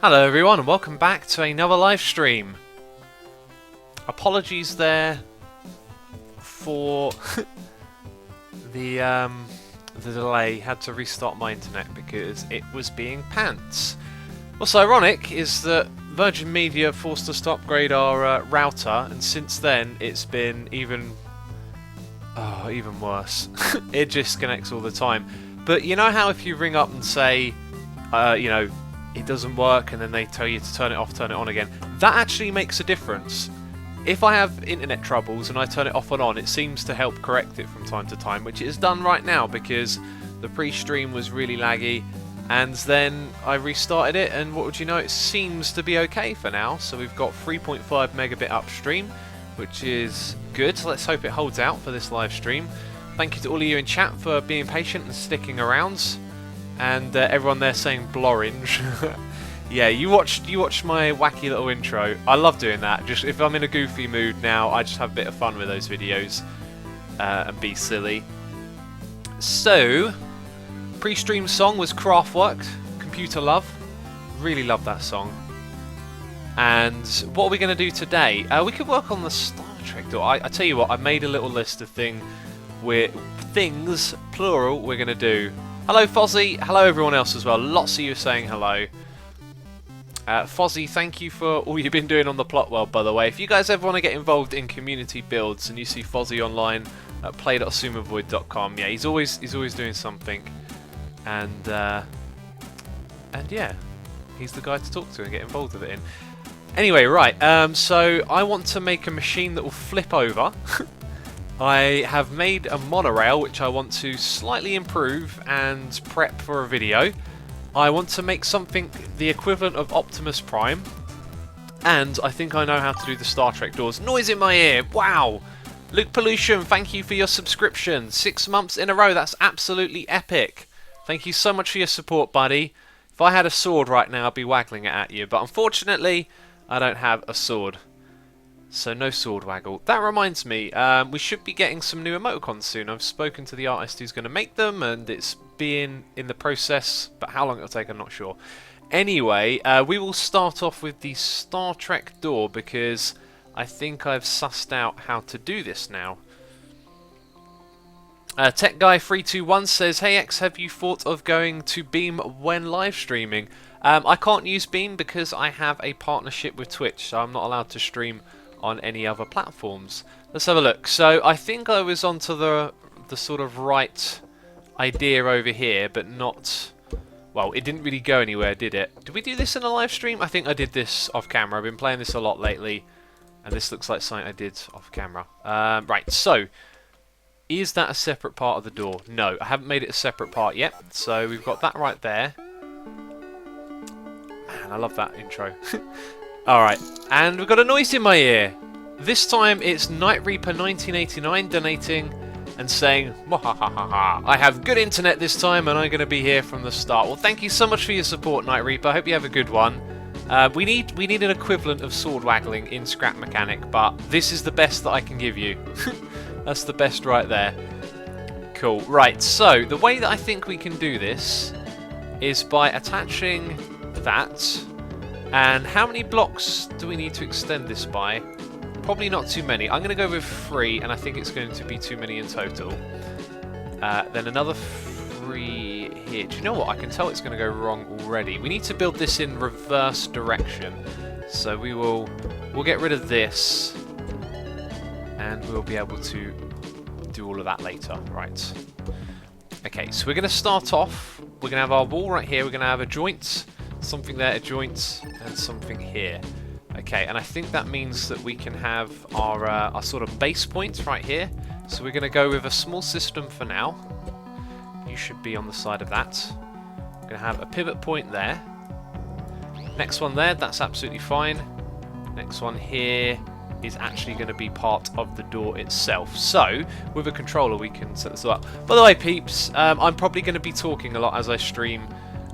Hello everyone and welcome back to another live stream. Apologies there for the delay. Had to restart my internet because it was being pants. What's ironic is that Virgin Media forced us to upgrade our router, and since then it's been even worse. It just connects all the time. But you know how if you ring up and say, it doesn't work, and then they tell you to turn it off, turn it on again. That actually makes a difference. If I have internet troubles and I turn it off and on, it seems to help correct it from time to time, which it has done right now because the pre-stream was really laggy, and then I restarted it, and what would you know, it seems to be okay for now. So we've got 3.5 megabit upstream, which is good. So let's hope it holds out for this live stream. Thank you to all of you in chat for being patient and sticking around. And everyone there saying blorange. Yeah, you watched my wacky little intro. I love doing that. Just if I'm in a goofy mood now, I just have a bit of fun with those videos and be silly. So, pre-stream song was Kraftwerk, Computer Love. Really love that song. And what are we going to do today? We could work on the Star Trek door. I tell you what, I made a little list of things, plural, we're going to do. Hello Fozzie, hello everyone else as well, lots of you saying hello. Fozzie, thank you for all you've been doing on the plot world, by the way. If you guys ever want to get involved in community builds and you see Fozzie online at play.sumovoid.com, yeah, he's always doing something. And yeah, he's the guy to talk to and get involved with it in. Anyway, right, so I want to make a machine that will flip over. I have made a monorail which I want to slightly improve and prep for a video. I want to make something the equivalent of Optimus Prime, and I think I know how to do the Star Trek doors. Noise in my ear, wow! Luke Pollution, thank you for your subscription. 6 months in a row, that's absolutely epic. Thank you so much for your support, buddy. If I had a sword right now, I'd be waggling it at you, but unfortunately, I don't have a sword. So no sword waggle. That reminds me, we should be getting some new emoticons soon. I've spoken to the artist who's going to make them, and it's being in the process, but how long it'll take I'm not sure. Anyway, we will start off with the Star Trek door because I think I've sussed out how to do this now. Tech Guy 321 says, "Hey X, have you thought of going to Beam when live streaming?" I can't use Beam because I have a partnership with Twitch, so I'm not allowed to stream on any other platforms. Let's have a look. So I think I was onto the sort of right idea over here, but not, well, it didn't really go anywhere, did it? Did we do this in a live stream? I think I did this off camera. I've been playing this a lot lately, and this looks like something I did off camera. Right, so is that a separate part of the door? No, I haven't made it a separate part yet. So we've got that right there. Man, I love that intro. Alright, and we've got a noise in my ear. This time it's Night Reaper 1989 donating and saying, "Mwahahaha, I have good internet this time and I'm going to be here from the start." Well, thank you so much for your support, Night Reaper. I hope you have a good one. We need an equivalent of sword waggling in Scrap Mechanic, but this is the best that I can give you. That's the best right there. Cool. Right, so the way that I think we can do this is by attaching that. And how many blocks do we need to extend this by? Probably not too many. I'm going to go with 3, and I think it's going to be too many in total. Then another 3 here. Do you know what? I can tell it's going to go wrong already. We need to build this in reverse direction. So we'll get rid of this, and we'll be able to do all of that later. Right. Okay, so we're going to start off. We're going to have our wall right here. We're going to have a joint. Something there, a joint, and something here. Okay, and I think that means that we can have our sort of base points right here. So we're going to go with a small system for now. You should be on the side of that. We're going to have a pivot point there. Next one there, that's absolutely fine. Next one here is actually going to be part of the door itself. So, with a controller we can set this up. By the way, peeps, I'm probably going to be talking a lot as I stream.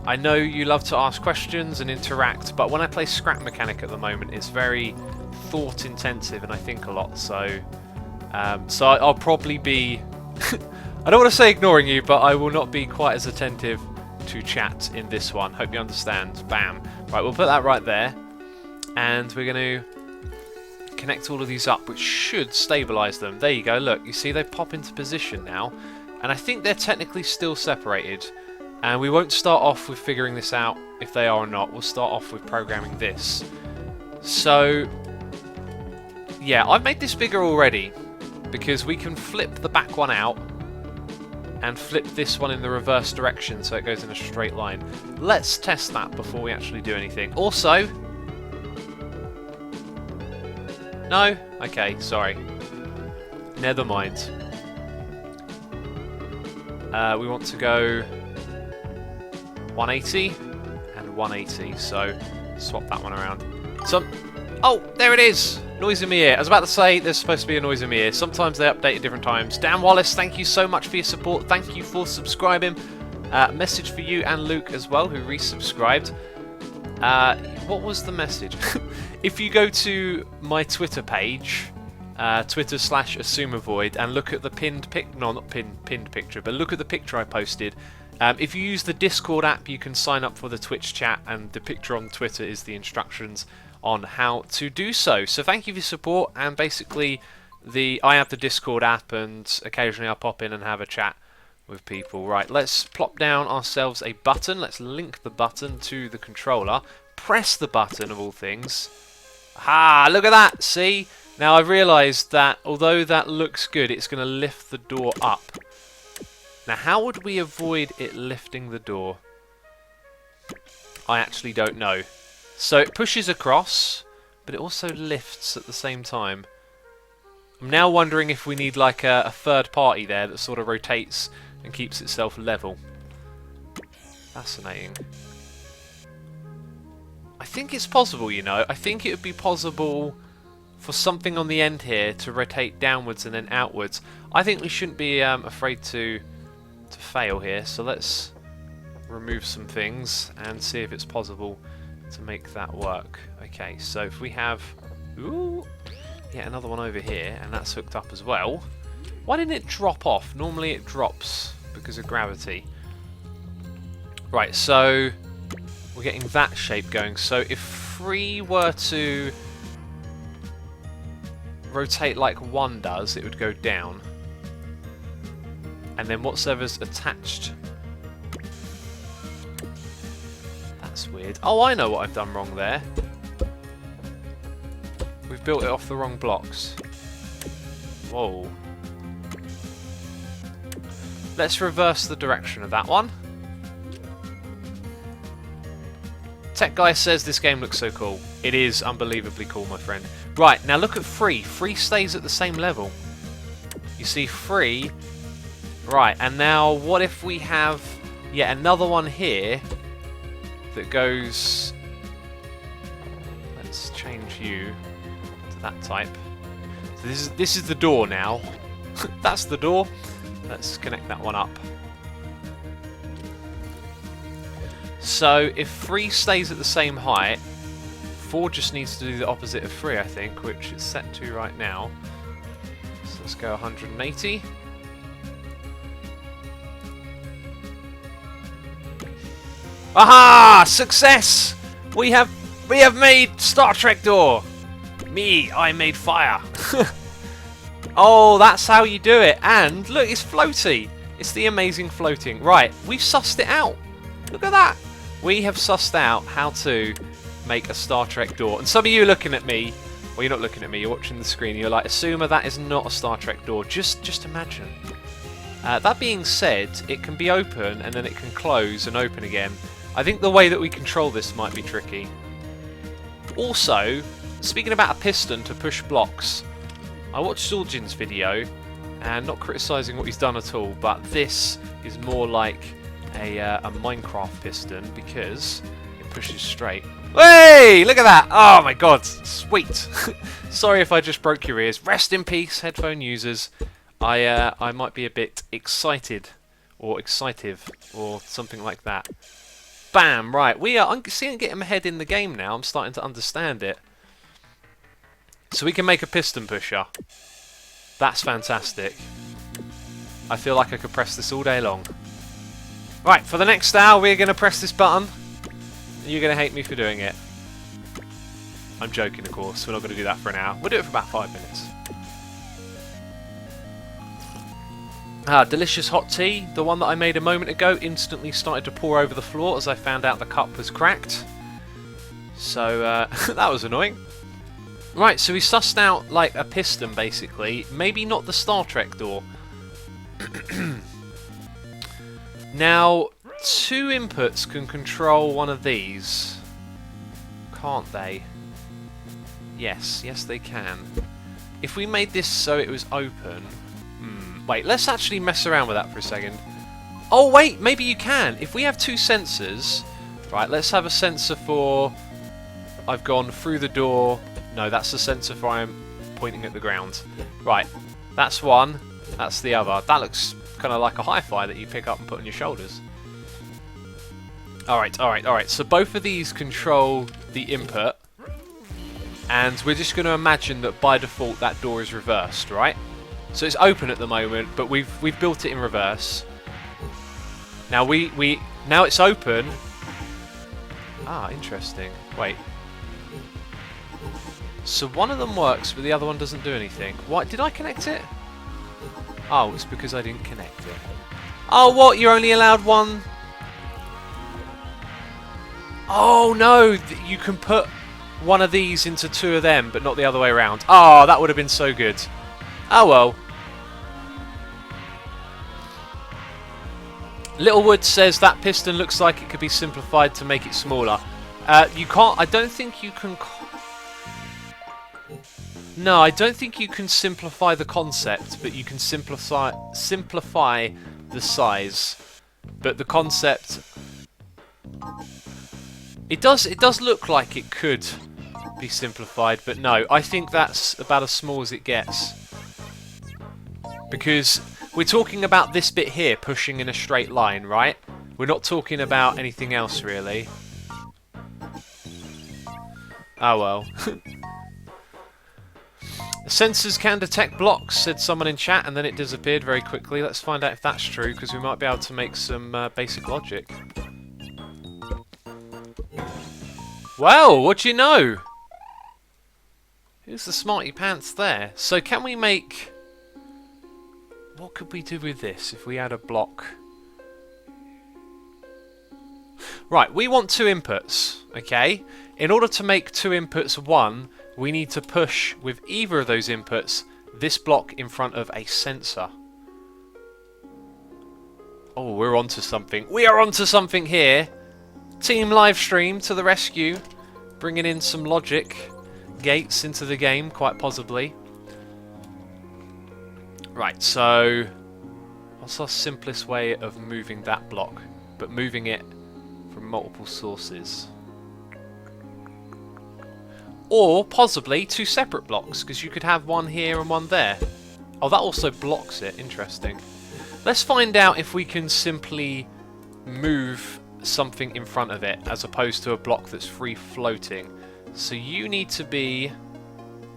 I know you love to ask questions and interact, but when I play Scrap Mechanic at the moment, it's very thought intensive and I think a lot, so I'll probably be I don't want to say ignoring you, but I will not be quite as attentive to chat in this one. Hope you understand. Bam. Right, we'll put that right there. And we're going to connect all of these up, which should stabilise them. There you go, look, you see they pop into position now. And I think they're technically still separated. And we won't start off with figuring this out if they are or not. We'll start off with programming this. So, yeah, I've made this bigger already because we can flip the back one out and flip this one in the reverse direction so it goes in a straight line. Let's test that before we actually do anything. Also... No? Okay, sorry. Never mind. We want to go 180 and 180, so swap that one around. Oh, there it is! Noise in my ear. I was about to say there's supposed to be a noise in my ear. Sometimes they update at different times. Dan Wallace, thank you so much for your support. Thank you for subscribing. Message for you and Luke as well, who resubscribed. What was the message? If you go to my Twitter page, Twitter/AssumeAvoid, and look at the pinned pinned picture, but look at the picture I posted. If you use the Discord app, you can sign up for the Twitch chat, and the picture on Twitter is the instructions on how to do so. So thank you for your support, and basically I have the Discord app, and occasionally I'll pop in and have a chat with people. Right, let's plop down ourselves a button. Let's link the button to the controller. Press the button, of all things. Ah, look at that, see? Now I've realised that although that looks good, it's going to lift the door up. Now how would we avoid it lifting the door? I actually don't know. So it pushes across, but it also lifts at the same time. I'm now wondering if we need like a third party there that sort of rotates and keeps itself level. Fascinating. I think it's possible, you know. I think it would be possible for something on the end here to rotate downwards and then outwards. I think we shouldn't be afraid to fail here. So let's remove some things and see if it's possible to make that work. Okay, so if we have... Ooh, yeah, another one over here, and that's hooked up as well. Why didn't it drop off? Normally it drops because of gravity. Right, so we're getting that shape going. So if 3 were to rotate like 1 does, it would go down. And then whatever's attached... That's weird. Oh, I know what I've done wrong there. We've built it off the wrong blocks. Whoa. Let's reverse the direction of that one. Tech Guy says this game looks so cool. It is unbelievably cool, my friend. Right, now look at 3. 3 stays at the same level. You see 3. Right, and now what if we have yet another one here that goes... Let's change you to that type. So this is the door now. That's the door. Let's connect that one up. So if 3 stays at the same height, 4 just needs to do the opposite of 3, I think, which it's set to right now. So let's go 180. Aha! Success! We have made Star Trek door. Me, I made fire. Oh, that's how you do it. And look, it's floaty. It's the amazing floating. Right, we've sussed it out. Look at that. We have sussed out how to make a Star Trek door. And some of you are looking at me. Well, you're not looking at me. You're watching the screen. You're like, Asuma, that is not a Star Trek door. Just imagine. That being said, it can be open and then it can close and open again. I think the way that we control this might be tricky. Also, speaking about a piston to push blocks, I watched Zuljin's video, and not criticising what he's done at all, but this is more like a Minecraft piston because it pushes straight. Hey, look at that! Oh my god, sweet! Sorry if I just broke your ears. Rest in peace, headphone users. I might be a bit excited, or excitive, or something like that. Bam! Right, I'm seeing getting ahead in the game now. I'm starting to understand it. So we can make a piston pusher. That's fantastic. I feel like I could press this all day long. Right, for the next hour, we're going to press this button. You're going to hate me for doing it. I'm joking, of course. We're not going to do that for an hour. We'll do it for about 5 minutes. Delicious hot tea. The one that I made a moment ago instantly started to pour over the floor as I found out the cup was cracked. So, that was annoying. Right, so we sussed out, like, a piston, basically. Maybe not the Star Trek door. Now, 2 inputs can control one of these. Can't they? Yes, yes they can. If we made this so it was open... Wait, let's actually mess around with that for a second. Oh wait, maybe you can. If we have 2 sensors... Right, let's have a sensor for... I've gone through the door... No, that's the sensor for I'm pointing at the ground. Right, that's one, that's the other. That looks kind of like a hi-fi that you pick up and put on your shoulders. Alright, alright, alright. So both of these control the input. And we're just going to imagine that by default that door is reversed, right? So it's open at the moment, but we've built it in reverse. Now now it's open. Ah, interesting. Wait. So one of them works, but the other one doesn't do anything. What? Did I connect it? Oh, it's because I didn't connect it. Oh, what? You're only allowed one? Oh, no. You can put one of these into 2 of them, but not the other way around. Oh, that would have been so good. Oh, well. Littlewood says that piston looks like it could be simplified to make it smaller. You can't... I don't think you can... No, I don't think you can simplify the concept, but you can simplify the size. But the concept, it does look like it could be simplified, but no, I think that's about as small as it gets. Because we're talking about this bit here pushing in a straight line, right? We're not talking about anything else really. Oh well. Sensors can detect blocks, said someone in chat, and then it disappeared very quickly. Let's find out if that's true, because we might be able to make some basic logic. Well, what do you know? Who's the smarty pants there? So can we make... What could we do with this if we add a block? Right, we want 2 inputs, okay? In order to make 2 inputs 1, we need to push with either of those inputs this block in front of a sensor. Oh, we're onto something. We are onto something here. Team Livestream to the rescue. Bringing in some logic gates into the game, quite possibly. Right, so... What's our simplest way of moving that block? But moving it from multiple sources. Or, possibly, 2 separate blocks, because you could have one here and one there. Oh, that also blocks it. Interesting. Let's find out if we can simply move something in front of it, as opposed to a block that's free floating. So you need to be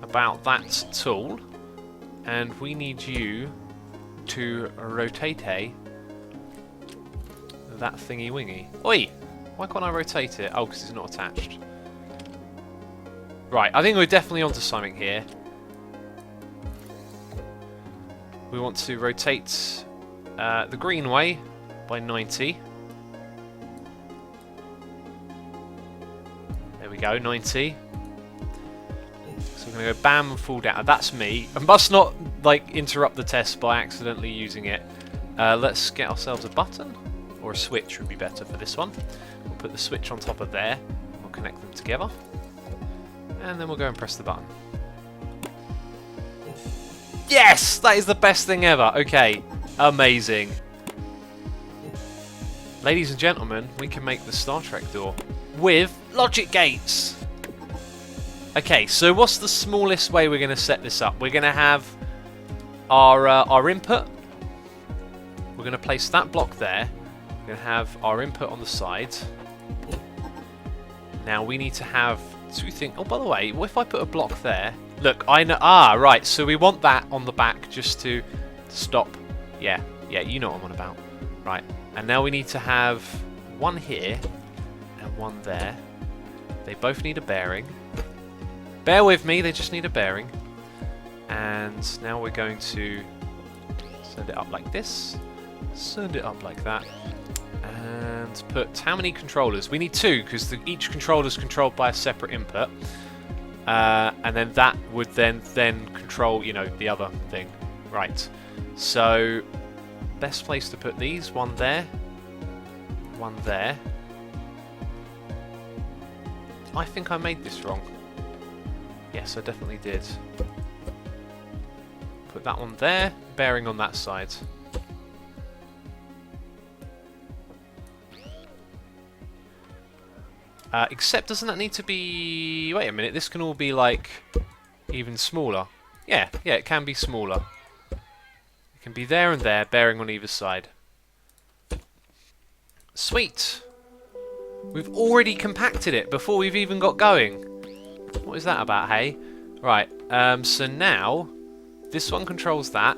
about that tall, and we need you to rotate that thingy-wingy. Oi! Why can't I rotate it? Oh, because it's not attached. Right, I think we're definitely onto something here. We want to rotate the green way by 90. There we go, 90. So we're going to go bam and fall down. That's me. I must not like interrupt the test by accidentally using it. Let's get ourselves a button, or a switch would be better for this one. We'll put the switch on top of there. We'll connect them together. And then we'll go and press the button. Yes! That is the best thing ever. Okay. Amazing. Ladies and gentlemen, we can make the Star Trek door with logic gates. Okay, so what's the smallest way we're going to set this up? We're going to have our input. We're going to place that block there. We're going to have our input on the side. Now we need to have... So we think, oh, by the way, what if I put a block there? Look, I know. Ah, right. So we want that on the back just to stop. Yeah, you know what I'm on about. Right. And now we need to have one here and one there. They both need a bearing. Bear with me, they just need a bearing. And now we're going to send it up like this. Send it up like that. And put how many controllers? We need 2 because each controller is controlled by a separate input. And then that would then control, you know, the other thing. Right. So, best place to put these. One there. One there. I think I made this wrong. Yes, I definitely did. Put that one there. Bearing on that side. Except doesn't that need to be... Wait a minute, this can all be like even smaller. Yeah, it can be smaller. It can be there and there, bearing on either side. Sweet! We've already compacted it before we've even got going. What is that about, hey? Right, so now this one controls that.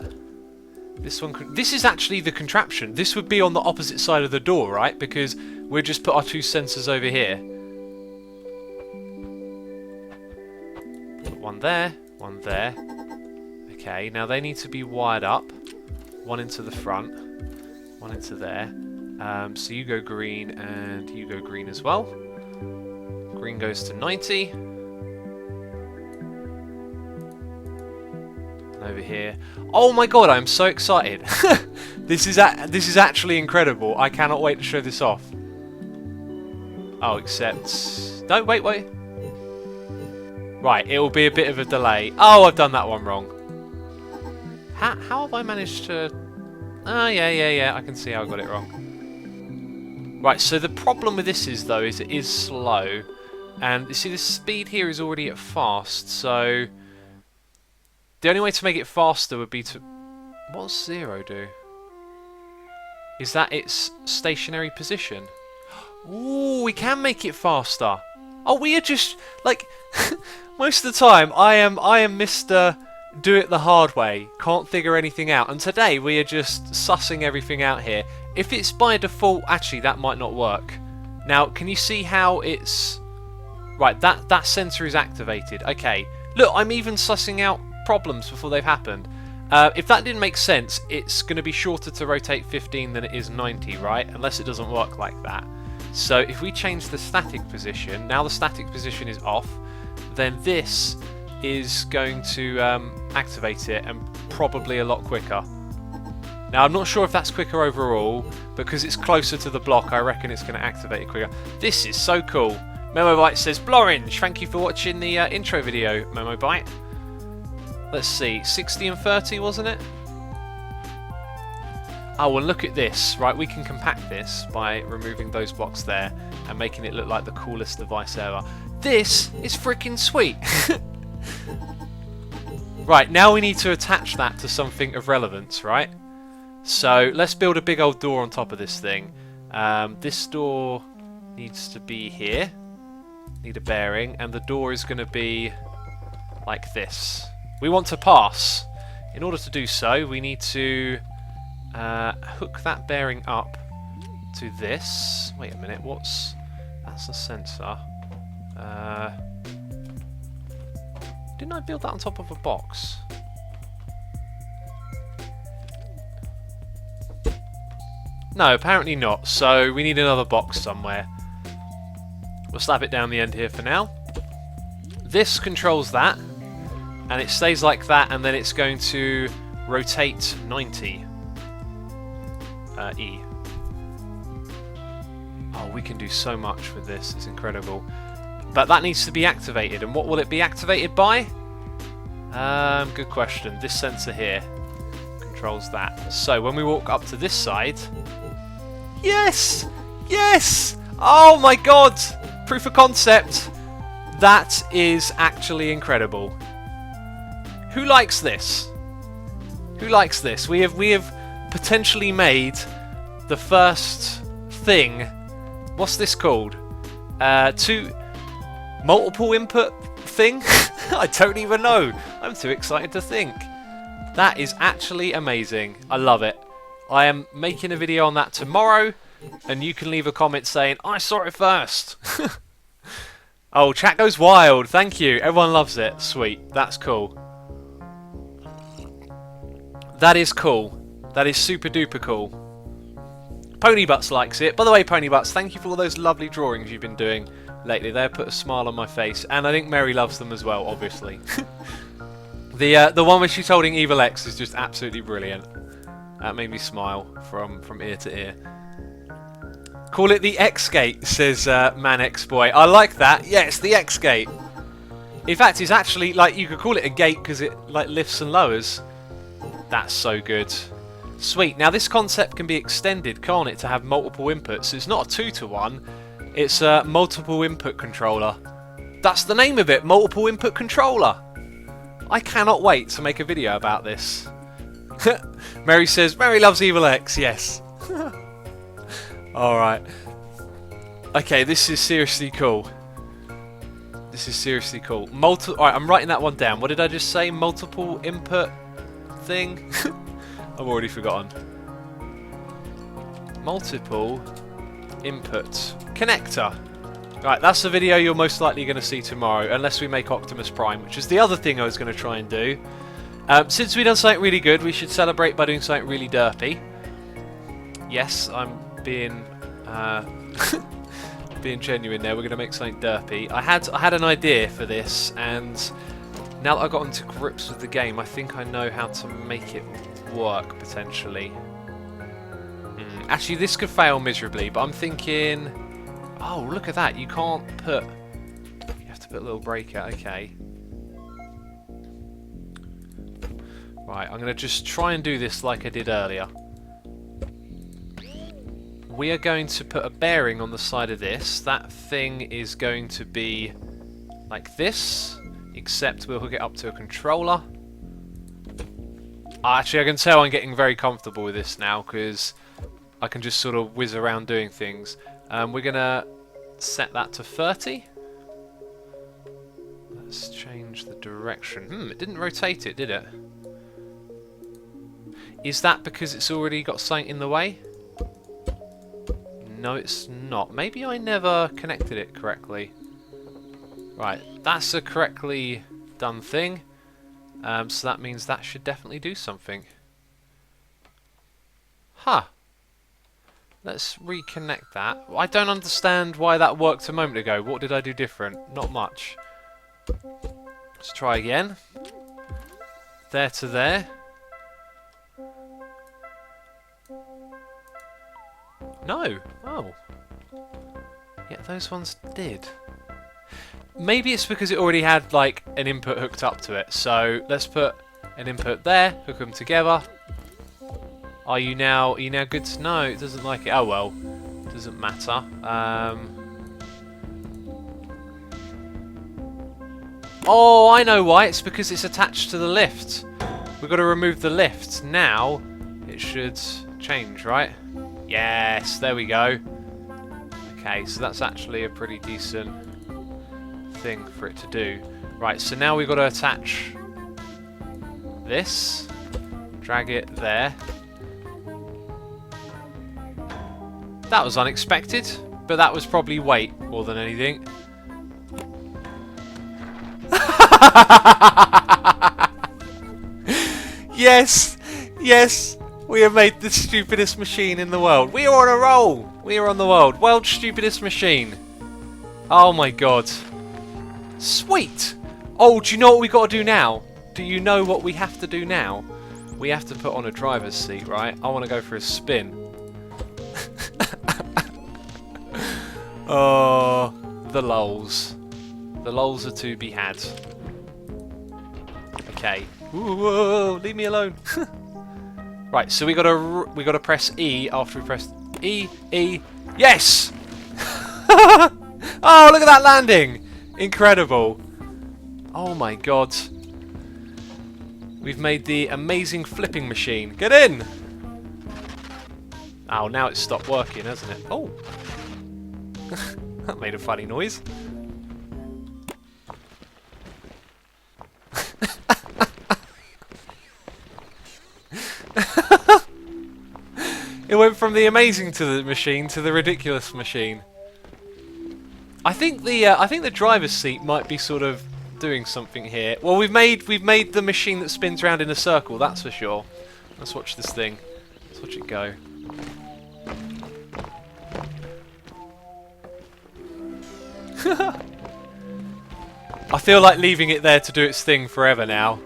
This is actually the contraption. This would be on the opposite side of the door, right? Because we'll just put our 2 sensors over here. Put one there, one there. Okay, now they need to be wired up. One into the front, one into there. So you go green and you go green as well. Green goes to 90. And over here. Oh my god, I'm so excited. This is actually incredible. I cannot wait to show this off. Oh, except... No, wait. Right, it will be a bit of a delay. Oh, I've done that one wrong. How have I managed to... Oh, yeah, I can see how I got it wrong. Right, so the problem with this is, though, is it is slow. And, you see, the speed here is already at fast, so... The only way to make it faster would be to... What does 0 do? Is that its stationary position? Ooh, we can make it faster. Oh, we are just... Like, most of the time, I am Mr... Do it the hard way. Can't figure anything out. And today, we are just sussing everything out here. If it's by default... Actually, that might not work. Now, can you see how it's... Right, that sensor is activated. Okay. Look, I'm even sussing out problems before they've happened. If that didn't make sense, it's going to be shorter to rotate 15 than it is 90, right? Unless it doesn't work like that. So if we change the static position, now the static position is off, then this is going to activate it, and probably a lot quicker. Now I'm not sure if that's quicker overall, because it's closer to the block, I reckon it's going to activate it quicker. This is so cool. MemoBite says, Blorange, thank you for watching the intro video, MemoBite. Let's see, 60 and 30, wasn't it? Oh, well, look at this. Right, we can compact this by removing those blocks there and making it look like the coolest device ever. This is freaking sweet. Right, now we need to attach that to something of relevance, right? So let's build a big old door on top of this thing. This door needs to be here. Need a bearing, and the door is going to be like this. We want to pass. In order to do so, we need to hook that bearing up to this. Wait a minute, that's a sensor. Didn't I build that on top of a box? No, apparently not. So we need another box somewhere. We'll slap it down the end here for now. This controls that. And it stays like that, and then it's going to rotate 90. E. Oh, we can do so much with this. It's incredible. But that needs to be activated. And what will it be activated by? Good question. This sensor here controls that. So when we walk up to this side... Yes! Yes! Oh my god! Proof of concept. That is actually incredible. Who likes this? Who likes this? We have potentially made the first thing. What's this called? Multiple input thing? I don't even know. I'm too excited to think. That is actually amazing. I love it. I am making a video on that tomorrow, and you can leave a comment saying, I saw it first. Oh, chat goes wild. Thank you. Everyone loves it. Sweet. That's cool. That is cool. That is super duper cool. Ponybutts likes it. By the way, Ponybutts, thank you for all those lovely drawings you've been doing lately. They put a smile on my face, and I think Mary loves them as well, obviously. The one where she's holding Evil X is just absolutely brilliant. That made me smile from ear to ear. Call it the X-Gate, says Man X-Boy. I like that. Yeah, it's the X-Gate. In fact, it's actually, like, you could call it a gate because it, like, lifts and lowers. That's so good. Sweet. Now, this concept can be extended, can't it, to have multiple inputs. It's not a 2-to-1. It's a multiple input controller. That's the name of it, multiple input controller. I cannot wait to make a video about this. Mary says, Mary loves Evil X. Yes. Alright. Okay, this is seriously cool. This is seriously cool. Alright, I'm writing that one down. What did I just say? Multiple input thing? I've already forgotten. Multiple input connector. Right, that's the video you're most likely going to see tomorrow, unless we make Optimus Prime, which is the other thing I was going to try and do. Since we've done something really good, we should celebrate by doing something really derpy. Yes, I'm being being genuine there. We're going to make something derpy. I had an idea for this, and now that I've gotten to grips with the game, I think I know how to make it work, potentially. Actually, this could fail miserably, but I'm thinking... Oh, look at that. You can't put... You have to put a little breaker. Okay. Right, I'm going to just try and do this like I did earlier. We are going to put a bearing on the side of this. That thing is going to be like this, except we'll hook it up to a controller. Actually, I can tell I'm getting very comfortable with this now, because I can just sort of whiz around doing things. We're going to set that to 30. Let's change the direction. It didn't rotate it, did it? Is that because it's already got something in the way? No, it's not. Maybe I never connected it correctly. Right, that's a correctly done thing. So that means that should definitely do something. Huh. Let's reconnect that. I don't understand why that worked a moment ago. What did I do different? Not much. Let's try again. There to there. No. Oh. Yeah, those ones did. Maybe it's because it already had like an input hooked up to it. So let's put an input there, hook them together. Are you now good to know? It doesn't like it. Oh well, doesn't matter. Oh, I know why. It's because it's attached to the lift. We've got to remove the lift. Now it should change, right? Yes, there we go. Okay, so that's actually a pretty decent thing for it to do. Right, so now we've got to attach this, drag it there. That was unexpected, but that was probably weight more than anything. Yes, yes, we have made the stupidest machine in the world. We are on a roll. We are on the world's stupidest machine. Oh my god. Sweet. Oh, do you know what we got to do now? Do you know what we have to do now? We have to put on a driver's seat, right? I want to go for a spin. Oh, the lols. The lols are to be had. Okay. Whoa, leave me alone. Right, so we gotta press E after we press E. Yes! Oh, look at that landing! Incredible. Oh my god. We've made the amazing flipping machine. Get in! Oh, now it's stopped working, hasn't it? Oh. That made a funny noise. It went from the amazing to the machine to the ridiculous machine. I think the driver's seat might be sort of doing something here. Well, we've made the machine that spins around in a circle. That's for sure. Let's watch this thing. Let's watch it go. I feel like leaving it there to do its thing forever now.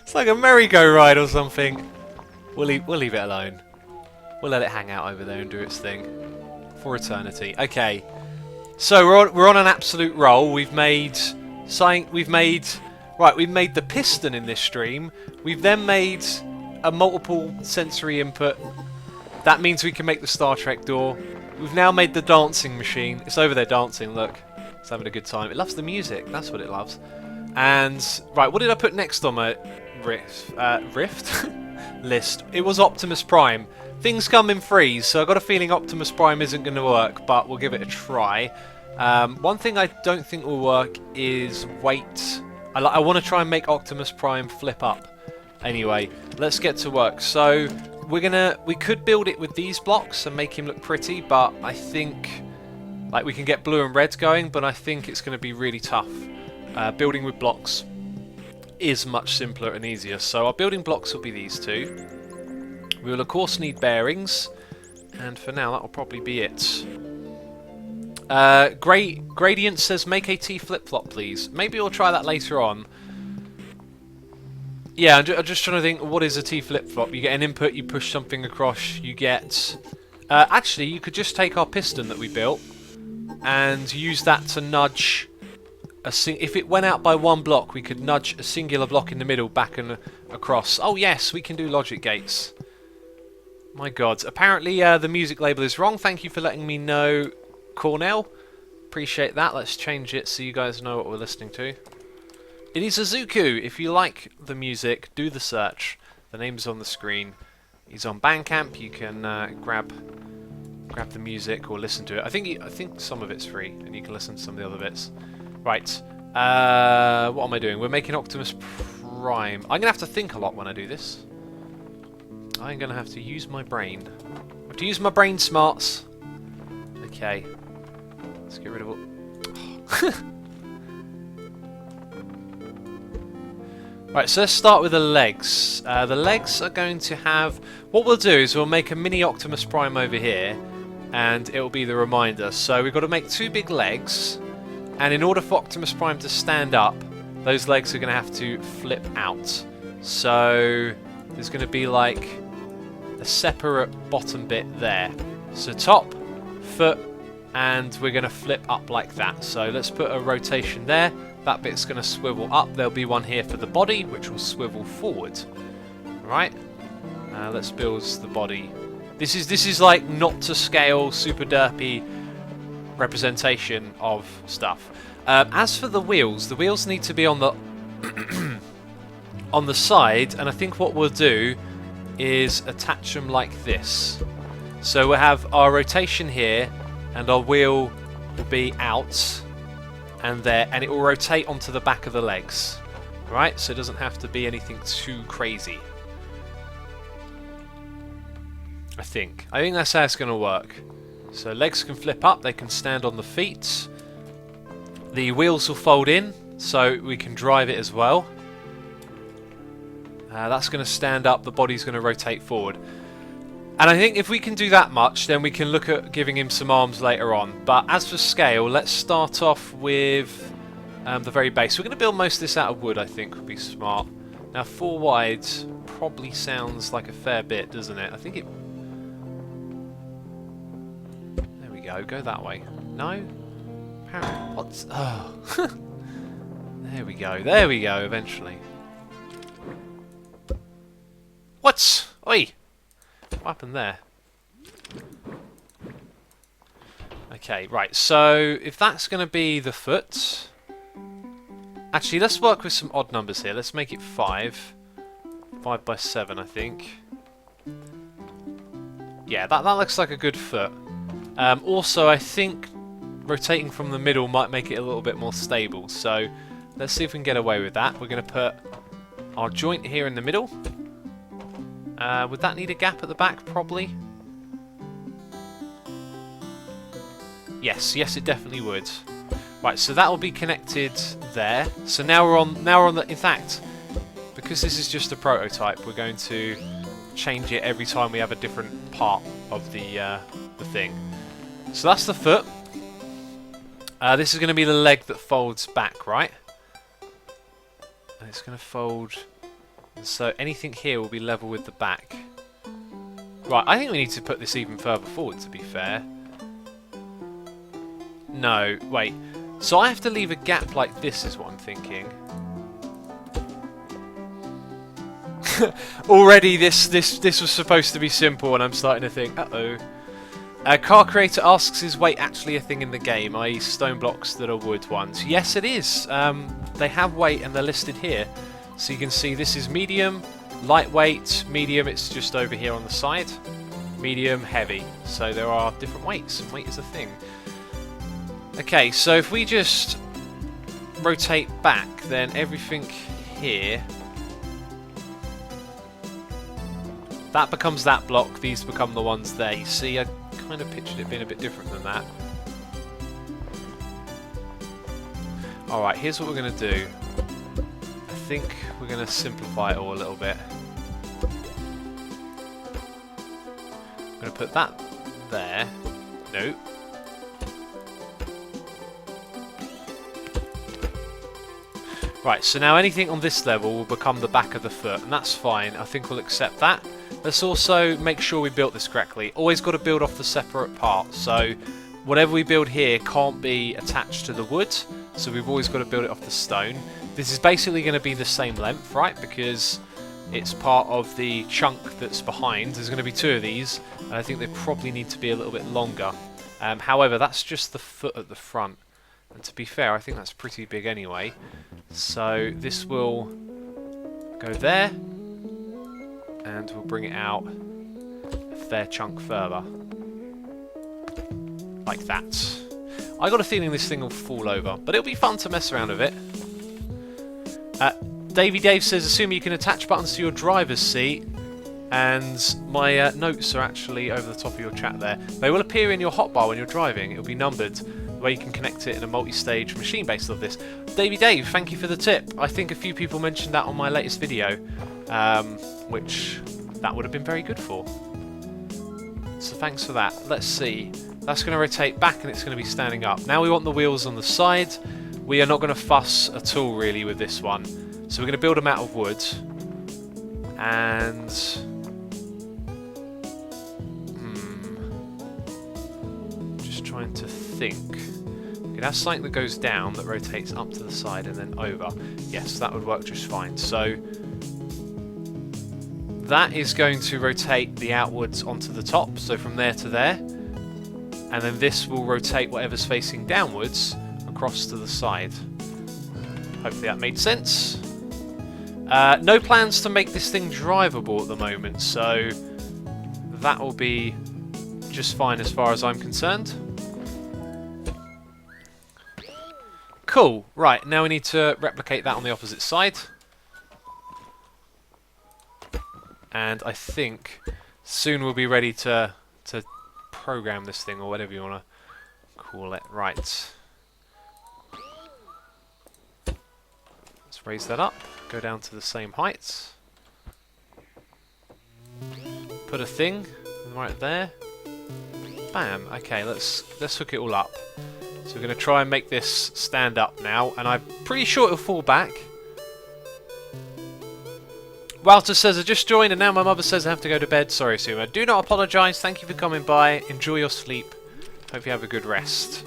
It's like a merry-go-ride or something. We'll leave it alone. We'll let it hang out over there and do its thing for eternity. Okay, so we're on an absolute roll. We've made the piston in this stream. We've then made a multiple sensory input. That means we can make the Star Trek door. We've now made the dancing machine. It's over there dancing, look. It's having a good time. It loves the music, that's what it loves. And, right, what did I put next on my rift list? It was Optimus Prime. Things come in threes, so I've got a feeling Optimus Prime isn't going to work, but we'll give it a try. One thing I don't think will work is weight. I want to try and make Optimus Prime flip up. Anyway, let's get to work. So we could build it with these blocks and make him look pretty, but I think like we can get blue and red going, but I think it's going to be really tough. Building with blocks is much simpler and easier. So our building blocks will be these two. We will of course need bearings, and for now that will probably be it. Gradient says make a T flip-flop please. Maybe we'll try that later on. Yeah, I'm just trying to think, what is a T flip-flop? You get an input, you push something across, you get... actually, you could just take our piston that we built and use that to nudge... if it went out by one block, we could nudge a singular block in the middle back and across. Oh yes, we can do logic gates. My god. Apparently the music label is wrong. Thank you for letting me know, Cornell. Appreciate that. Let's change it so you guys know what we're listening to. It is Azuku. If you like the music, do the search. The name's on the screen. He's on Bandcamp. You can grab the music or listen to it. I think some of it's free, and you can listen to some of the other bits. Right. What am I doing? We're making Optimus Prime. I'm gonna have to think a lot when I do this. I'm gonna have to use my brain. I have to use my brain smarts. Okay. Let's get rid of all. Right, so let's start with the legs. The legs are going to have... What we'll do is we'll make a mini Optimus Prime over here, and it'll be the reminder. So we've got to make two big legs, and in order for Optimus Prime to stand up, those legs are going to have to flip out. So there's going to be like a separate bottom bit there. So top, foot, and we're going to flip up like that. So let's put a rotation there. That bit's going to swivel up. There'll be one here for the body, which will swivel forward. Right. Let's build the body. This is like not to scale, super derpy representation of stuff. As for the wheels need to be on the on the side, and I think what we'll do is attach them like this. So we'll have our rotation here, and our wheel will be out and there, and it will rotate onto the back of the legs. Right, so it doesn't have to be anything too crazy. I think that's how it's going to work. So legs can flip up, they can stand on the feet. The wheels will fold in, so we can drive it as well. That's going to stand up, the body's going to rotate forward. And I think if we can do that much, then we can look at giving him some arms later on. But as for scale, let's start off with the very base. We're going to build most of this out of wood, I think, would be smart. Now 4 wide probably sounds like a fair bit, doesn't it? I think it... There we go, go that way. No? Apparently, what's... Oh. There we go, eventually. What? Oi! What happened there? Okay, right, so if that's going to be the foot... Actually, let's work with some odd numbers here. Let's make it 5. 5 by 7, I think. Yeah, that looks like a good foot. Also, I think rotating from the middle might make it a little bit more stable. So let's see if we can get away with that. We're going to put our joint here in the middle. Would that need a gap at the back? Probably. Yes, it definitely would. Right, so that will be connected there. So now we're on the. In fact, because this is just a prototype, we're going to change it every time we have a different part of the thing. So that's the foot. This is going to be the leg that folds back, right? And it's going to fold. So anything here will be level with the back. Right, I think we need to put this even further forward, to be fair. No, wait. So I have to leave a gap like this is what I'm thinking. Already this was supposed to be simple and I'm starting to think, uh-oh. Car Creator asks, is weight actually a thing in the game, i.e. stone blocks that are wood ones? Yes, it is. They have weight and they're listed here. So you can see this is medium, lightweight, medium, it's just over here on the side. Medium, heavy. So there are different weights and weight is a thing. Okay, so if we just rotate back, then everything here, that becomes that block, these become the ones there. You see, I kind of pictured it being a bit different than that. Alright, here's what we're going to do. I think we're going to simplify it all a little bit. I'm going to put that there. No. Right, so now anything on this level will become the back of the foot, and that's fine. I think we'll accept that. Let's also make sure we built this correctly. Always got to build off the separate part, so whatever we build here can't be attached to the wood, so we've always got to build it off the stone. This is basically going to be the same length, right, because it's part of the chunk that's behind. There's going to be two of these, and I think they probably need to be a little bit longer. However, that's just the foot at the front, and to be fair, I think that's pretty big anyway. So this will go there, and we'll bring it out a fair chunk further. Like that. I got a feeling this thing will fall over, but it'll be fun to mess around with it. Davey Dave says, assuming you can attach buttons to your driver's seat, and my notes are actually over the top of your chat there. They will appear in your hotbar when you're driving. It'll be numbered, the way you can connect it in a multi-stage machine based on this. Davey Dave, thank you for the tip. I think a few people mentioned that on my latest video, which that would have been very good for. So thanks for that. Let's see. That's going to rotate back and it's going to be standing up. Now we want the wheels on the side. We are not going to fuss at all really with this one. So we're going to build them out of wood. And just trying to think. It has something that goes down that rotates up to the side and then over. Yes, that would work just fine. So that is going to rotate the outwards onto the top, so from there to there. And then this will rotate whatever's facing downwards across to the side. Hopefully that made sense. No plans to make this thing drivable at the moment, so that will be just fine as far as I'm concerned. Cool. Right, now we need to replicate that on the opposite side. And I think soon we'll be ready to program this thing, or whatever you want to call it. Right. Let's raise that up. Go down to the same height. Put a thing right there. Bam. Okay, let's hook it all up. So we're going to try and make this stand up now, and I'm pretty sure it'll fall back. Walter says, I just joined and now my mother says I have to go to bed. Sorry, Suma. Do not apologise. Thank you for coming by. Enjoy your sleep. Hope you have a good rest.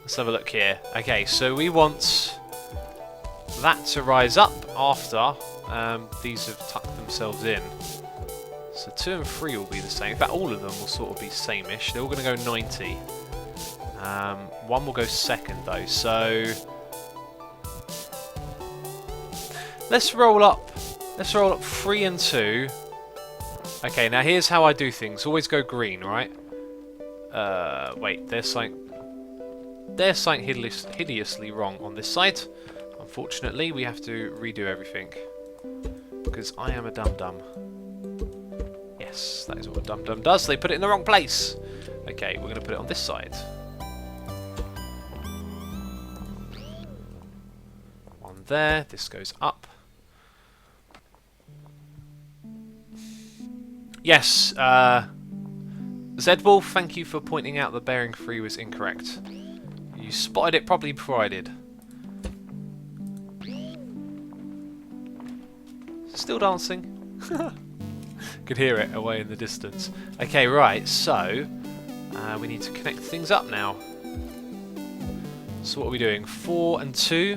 Let's have a look here. Okay, so we want that to rise up after these have tucked themselves in. So 2 and 3 will be the same. In fact, all of them will sort of be same-ish. They're all going to go 90. One will go second though, so let's roll up 3 and 2. Okay, now here's how I do things. Always go green, right? Wait, there's something hideously wrong on this side. Unfortunately, we have to redo everything because I am a dum-dum. Yes, that is what a dum-dum does. They put it in the wrong place. Okay, we're going to put it on this side. One there. This goes up. Yes, Zedwolf, thank you for pointing out the bearing 3 was incorrect. You spotted it probably before I did. Still dancing. Could hear it away in the distance. Okay, right, so we need to connect things up now. So what are we doing? 4 and 2.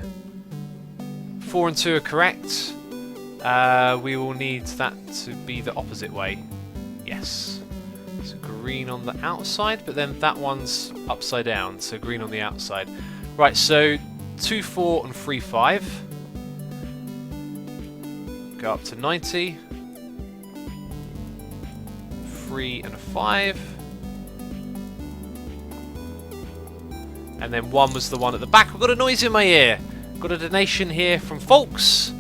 4 and 2 are correct. We will need that to be the opposite way. Yes. So green on the outside, but then that one's upside down, so green on the outside. Right, so 2, 4 and 3, 5. Go up to 90. 3 and 5. And then 1 was the one at the back. I've got a noise in my ear. Got a donation here from Folks.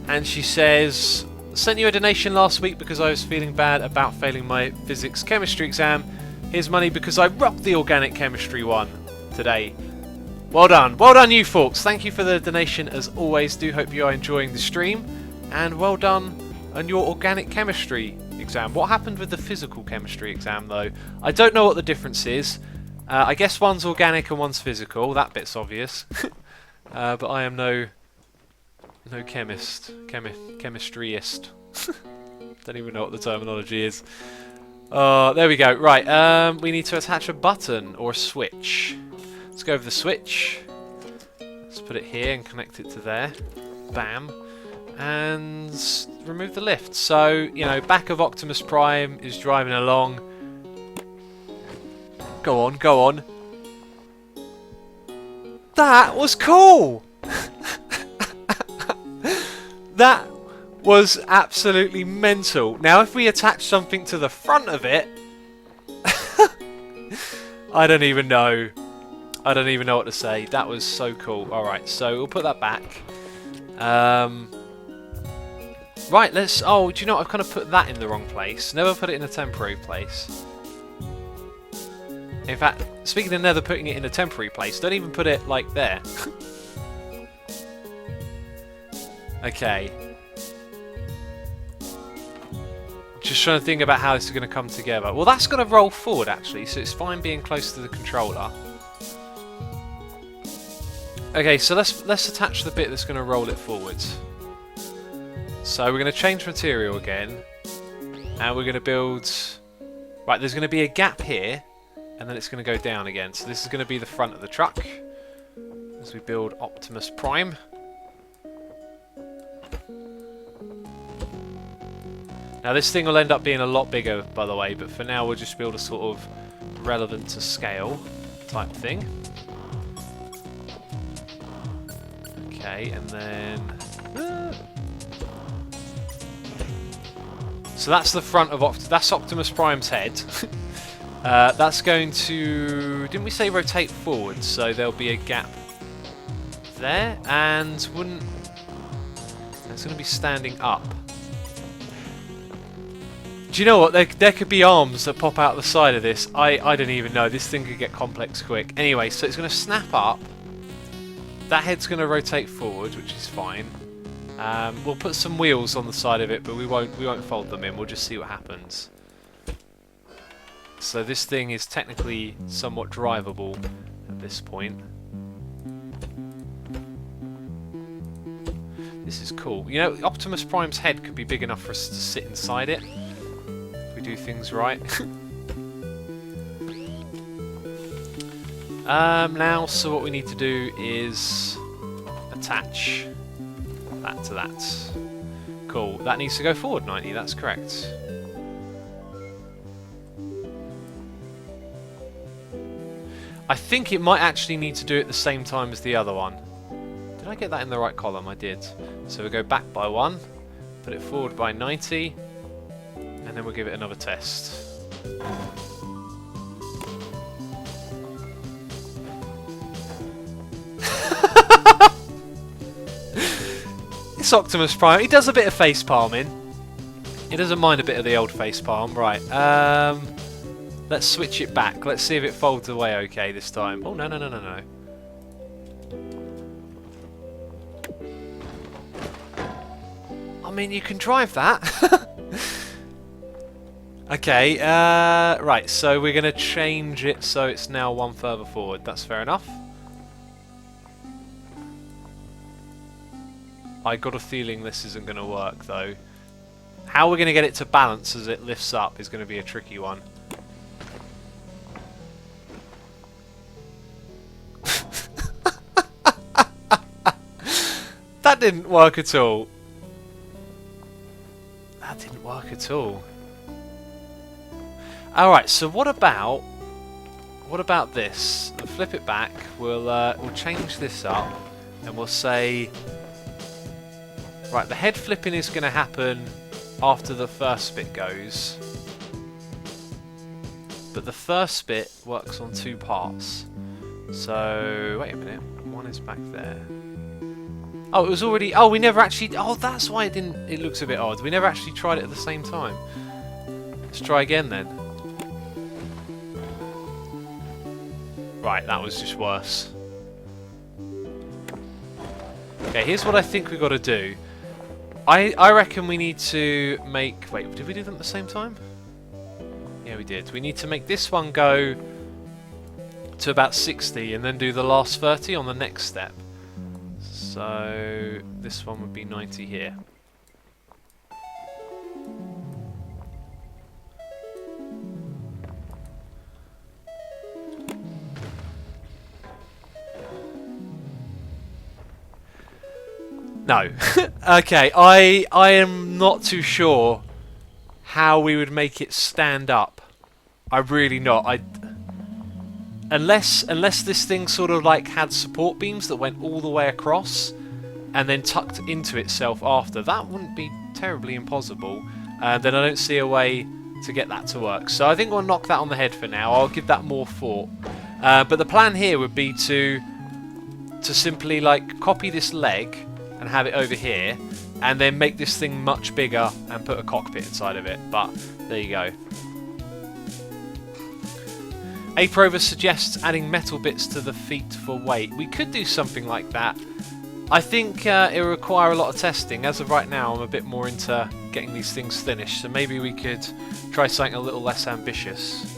And she says, sent you a donation last week because I was feeling bad about failing my physics chemistry exam. Here's money because I rocked the organic chemistry one today. Well done you folks. Thank you for the donation as always. Do hope you are enjoying the stream. And well done on your organic chemistry exam. What happened with the physical chemistry exam though? I don't know what the difference is. I guess one's organic and one's physical. That bit's obvious. But I am no chemist. Chemistryist. Don't even know what the terminology is. There we go. Right, we need to attach a button or a switch. Let's go over the switch. Let's put it here and connect it to there. Bam. And remove the lift. So, you know, back of Optimus Prime is driving along. Go on, go on. That was cool! That was absolutely mental. Now, if we attach something to the front of it... I don't even know. I don't even know what to say. That was so cool. Alright, so we'll put that back. Right, let's... Oh, do you know what? I've kind of put that in the wrong place. Never put it in a temporary place. In fact, speaking of never putting it in a temporary place, don't even put it, like, there. Okay. Just trying to think about how this is going to come together. Well, that's going to roll forward, actually, so it's fine being close to the controller. Okay, so let's attach the bit that's going to roll it forwards. So we're going to change material again, and we're going to build... Right, there's going to be a gap here, and then it's going to go down again. So this is going to be the front of the truck, as we build Optimus Prime. Now this thing will end up being a lot bigger, by the way, but for now we'll just build a sort of relevant to scale type thing. Okay, and then... So that's the front of that's Optimus Prime's head. That's going to... Didn't we say rotate forward? So there'll be a gap there, and it's going to be standing up. Do you know what? There could be arms that pop out the side of this. I don't even know. This thing could get complex quick. Anyway, so it's going to snap up. That head's going to rotate forward, which is fine. We'll put some wheels on the side of it, but we won't fold them in. We'll just see what happens. So this thing is technically somewhat drivable at this point. This is cool. You know, Optimus Prime's head could be big enough for us to sit inside it. If we do things right. Now, so what we need to do is attach that to that. Cool. That needs to go forward 90, that's correct. I think it might actually need to do it at the same time as the other one. Did I get that in the right column? I did. So we'll go back by 1, put it forward by 90, and then we'll give it another test. It's Optimus Prime. He does a bit of face palming. It doesn't mind a bit of the old face palm. Right, let's switch it back. Let's see if it folds away okay this time. Oh, no, no, no, no, no. I mean, you can drive that. Okay, right, so we're going to change it so it's now one further forward. That's fair enough. I got a feeling this isn't going to work, though. How we're going to get it to balance as it lifts up is going to be a tricky one. That didn't work at all. That didn't work at all. Alright, so what about this? I'll flip it back. We'll change this up, and we'll say, right, the head flipping is going to happen after the first bit goes, but the first bit works on two parts. So wait a minute, one is back there. Oh, it was already. Oh, we never actually. Oh, that's why it didn't. It looks a bit odd. We never actually tried it at the same time. Let's try again then. Right, that was just worse. Okay, here's what I think we've got to do. I reckon we need to make... Wait, did we do them at the same time? Yeah, we did. We need to make this one go to about 60 and then do the last 30 on the next step. So this one would be 90 here. No. Okay, I am not too sure how we would make it stand up. I'm really not. Unless this thing sort of like had support beams that went all the way across and then tucked into itself after. That wouldn't be terribly impossible. Then I don't see a way to get that to work. So I think we'll knock that on the head for now. I'll give that more thought. But the plan here would be to simply like copy this leg and have it over here, and then make this thing much bigger and put a cockpit inside of it. But there you go. Aprover suggests adding metal bits to the feet for weight. We could do something like that. I think it will require a lot of testing. As of right now, I'm a bit more into getting these things finished, so maybe we could try something a little less ambitious.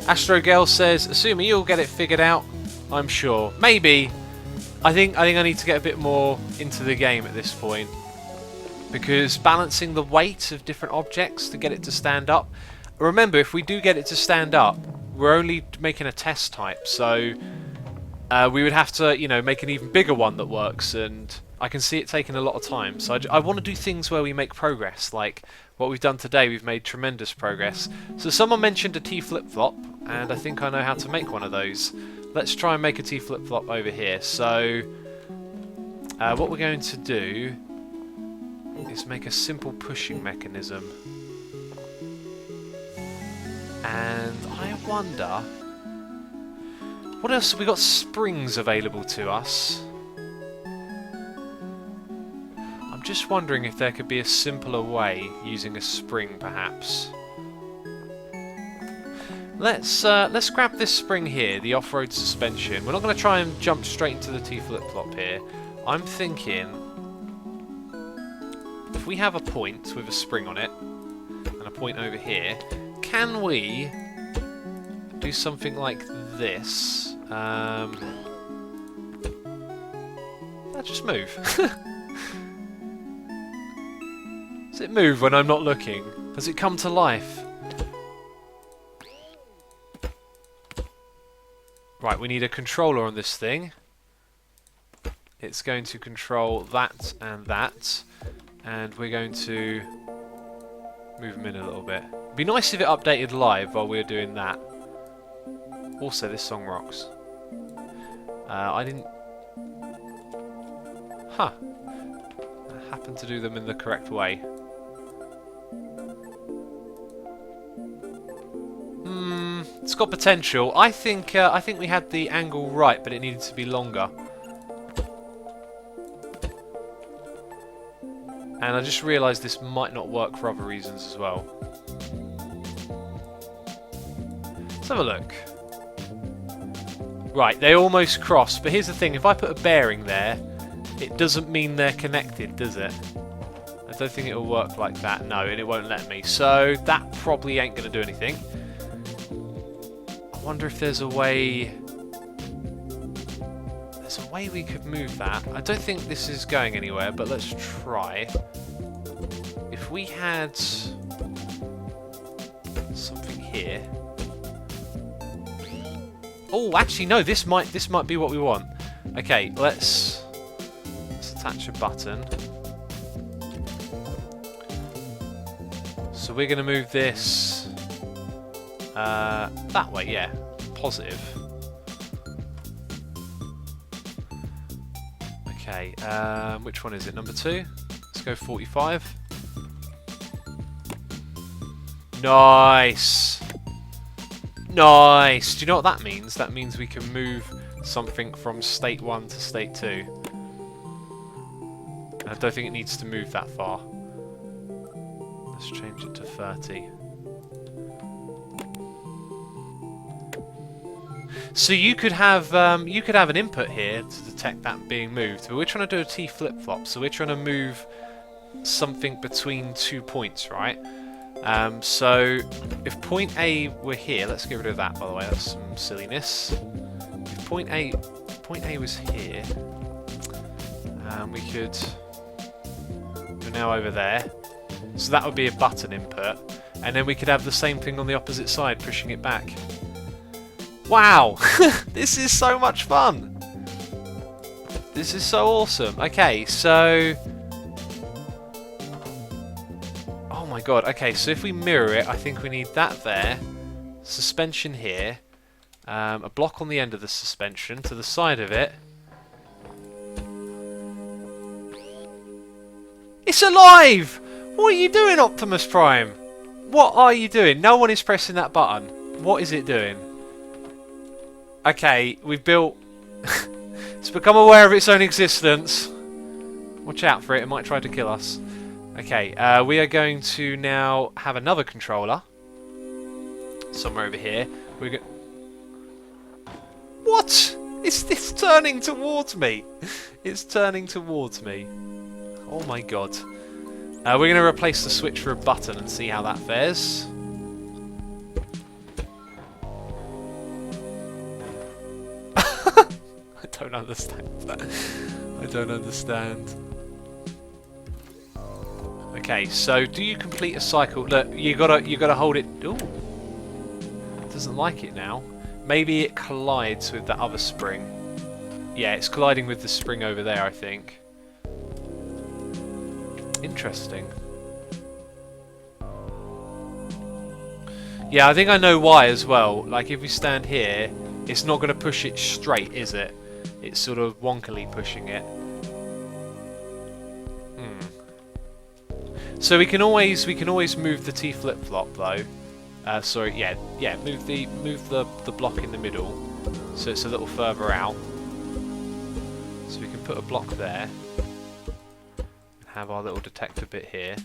Astro Girl says, assuming you'll get it figured out, I'm sure. Maybe. I think I need to get a bit more into the game at this point, because balancing the weight of different objects to get it to stand up. Remember, if we do get it to stand up, we're only making a test type, so we would have to, you know, make an even bigger one that works, and I can see it taking a lot of time. So I want to do things where we make progress, like what we've done today. We've made tremendous progress. So someone mentioned a T flip-flop, and I think I know how to make one of those. Let's try and make a T flip-flop over here. So what we're going to do is make a simple pushing mechanism. And I wonder, what else have we got? Springs available to us. I'm just wondering if there could be a simpler way using a spring, perhaps. Let's grab this spring here, the off-road suspension. We're not going to try and jump straight into the T flip-flop here. I'm thinking if we have a point with a spring on it and a point over here, can we do something like this? Just move. Does it move when I'm not looking? Does it come to life? Right, we need a controller on this thing. It's going to control that, and we're going to move them in a little bit. It'd be nice if it updated live while we're doing that. Also, this song rocks. I didn't... Huh. I happened to do them in the correct way. It's got potential. I think we had the angle right, but it needed to be longer. And I just realised this might not work for other reasons as well. Let's have a look. Right, they almost cross, but here's the thing, if I put a bearing there, it doesn't mean they're connected, does it? I don't think it'll work like that, no, and it won't let me. So that probably ain't going to do anything. I wonder if there's a way... There's a way we could move that. I don't think this is going anywhere, but let's try. If we had something here... Oh, actually, no. This might be what we want. Okay, let's attach a button. So we're going to move this that way. Yeah, positive. Okay. Which one is it? Number 2. Let's go 45. Nice. Nice! Do you know what that means? That means we can move something from state 1 to state 2. And I don't think it needs to move that far. Let's change it to 30. So you could have an input here to detect that being moved, but we're trying to do a T flip-flop, so we're trying to move something between 2 points, right? So if point A were here, let's get rid of that, by the way, that's some silliness. If point A was here, we could go now over there. So that would be a button input, and then we could have the same thing on the opposite side, pushing it back. Wow! This is so much fun! This is so awesome. Okay, so... Oh my god, okay, so if we mirror it, I think we need that there, suspension here, a block on the end of the suspension, to the side of it. It's alive! What are you doing, Optimus Prime? What are you doing? No one is pressing that button. What is it doing? Okay, we've built... It's become aware of its own existence. Watch out for it, it might try to kill us. Okay, we are going to now have another controller. Somewhere over here. We're going... What? It's turning towards me. It's turning towards me. Oh my god. We're going to replace the switch for a button and see how that fares. I don't understand that. I don't understand. Okay, so do you complete a cycle? Look, you gotta hold it. Ooh, it doesn't like it now. Maybe it collides with that other spring. Yeah, it's colliding with the spring over there, I think. Interesting. Yeah, I think I know why as well. Like, if we stand here, it's not going to push it straight, is it? It's sort of wonkily pushing it. So we can always move the T flip-flop though. Sorry, yeah, move the block in the middle, so it's a little further out. So we can put a block there. Have our little detector bit here.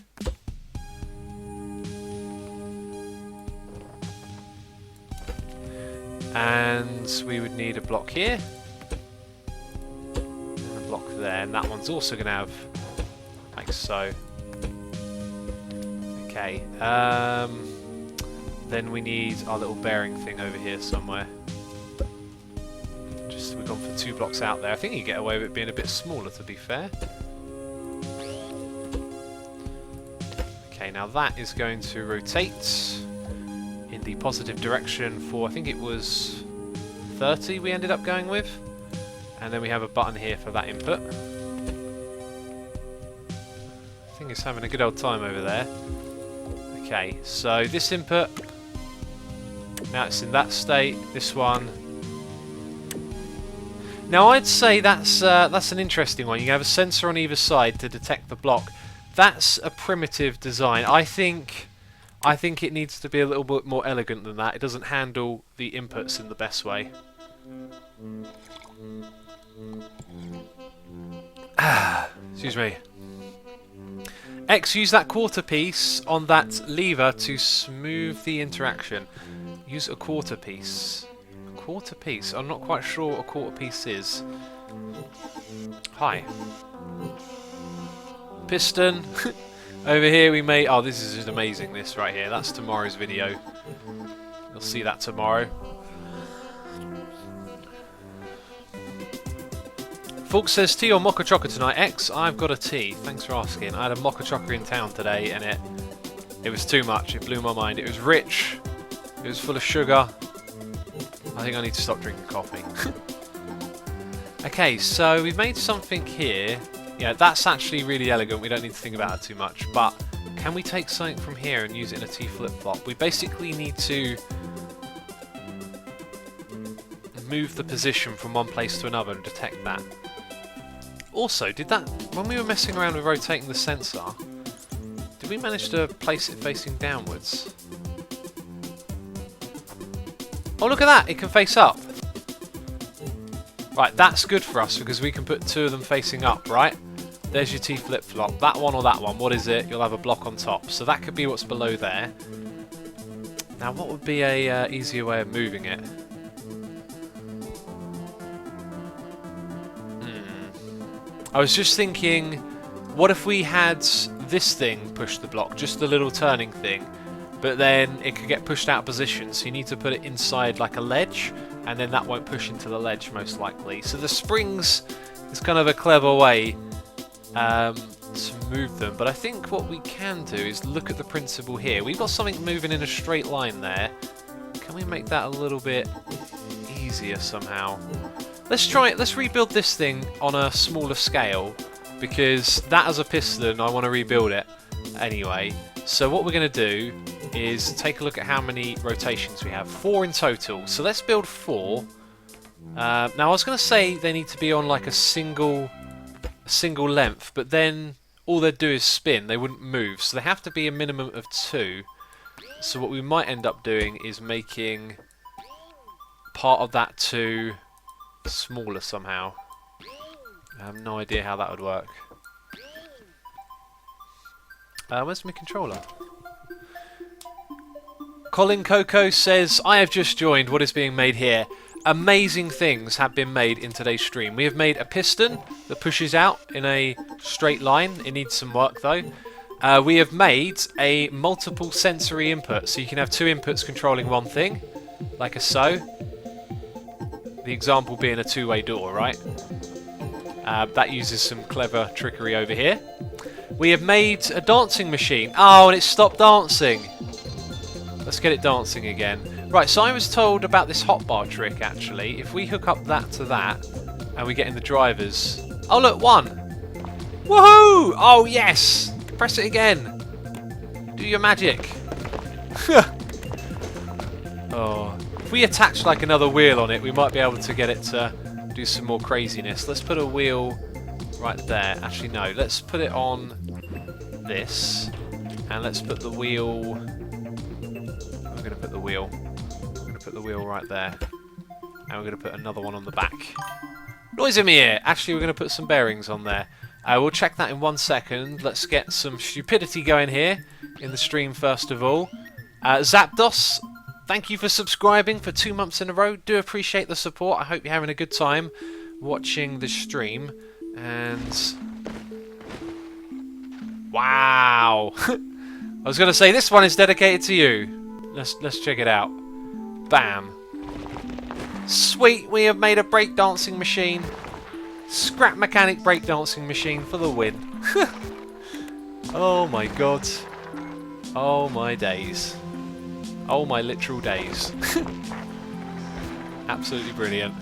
And we would need a block here. And a block there. And that one's also going to have, like so. Okay. Then we need our little bearing thing over here somewhere. Just, we've gone for 2 blocks out there. I think you get away with it being a bit smaller, to be fair. Okay, now that is going to rotate in the positive direction for, I think it was 30 we ended up going with. And then we have a button here for that input. I think it's having a good old time over there. Okay, so this input, now it's in that state, this one. Now I'd say that's an interesting one. You have a sensor on either side to detect the block. That's a primitive design. I think it needs to be a little bit more elegant than that. It doesn't handle the inputs in the best way. Excuse me. X, use that quarter piece on that lever to smooth the interaction. Use a quarter piece. A quarter piece? I'm not quite sure what a quarter piece is. Hi. Piston. Over here we made... Oh, this is just amazing, this right here. That's tomorrow's video. You'll see that tomorrow. Fulk says, tea or mocha chocolate tonight? X, I've got a tea. Thanks for asking. I had a mocha chocolate in town today and it was too much. It blew my mind. It was rich. It was full of sugar. I think I need to stop drinking coffee. Okay, so we've made something here. Yeah, that's actually really elegant. We don't need to think about it too much. But can we take something from here and use it in a T flip-flop? We basically need to move the position from one place to another and detect that. Also, did that, when we were messing around with rotating the sensor, did we manage to place it facing downwards? Oh, look at that! It can face up. Right, that's good for us because we can put two of them facing up, right? There's your T flip-flop. That one or that one, what is it? You'll have a block on top. So that could be what's below there. Now, what would be a easier way of moving it? I was just thinking, what if we had this thing push the block, just the little turning thing, but then it could get pushed out of position, so you need to put it inside like a ledge, and then that won't push into the ledge most likely. So the springs is kind of a clever way to move them, but I think what we can do is look at the principle here. We've got something moving in a straight line there. Can we make that a little bit easier somehow? Let's try it. Let's rebuild this thing on a smaller scale because that as a piston, I want to rebuild it anyway. So what we're going to do is take a look at how many rotations we have. 4 in total. So let's build 4. Now I was going to say they need to be on like a single length, but then all they'd do is spin. They wouldn't move. So they have to be a minimum of 2. So what we might end up doing is making part of that 2 smaller somehow. I have no idea how that would work. Where's my controller? Colin Coco says, I have just joined. What is being made here? Amazing things have been made in today's stream. We have made a piston that pushes out in a straight line. It needs some work though. We have made a multiple sensory input, so you can have 2 inputs controlling one thing, like a so. The example being a 2-way door, right? That uses some clever trickery over here. We have made a dancing machine. Oh, and it stopped dancing. Let's get it dancing again. Right, so I was told about this hotbar trick, actually. If we hook up that to that, and we get in the drivers... Oh, look, 1! Woohoo! Oh, yes! Press it again. Do your magic. Oh... If we attach like another wheel on it, we might be able to get it to do some more craziness. Let's put a wheel right there. Actually, no. Let's put it on this. And let's put the wheel... I'm going to put the wheel. I'm going to put the wheel right there. And we're going to put another one on the back. Noise in my ear! Actually, we're going to put some bearings on there. We'll check that in 1 second. Let's get some stupidity going here in the stream first of all. Zapdos... Thank you for subscribing for 2 months in a row. Do appreciate the support. I hope you're having a good time watching the stream. And... Wow! I was going to say, this one is dedicated to you. Let's check it out. Bam. Sweet, we have made a breakdancing machine. Scrap mechanic breakdancing machine for the win. Oh my god. Oh my days. Oh my literal days. Absolutely brilliant.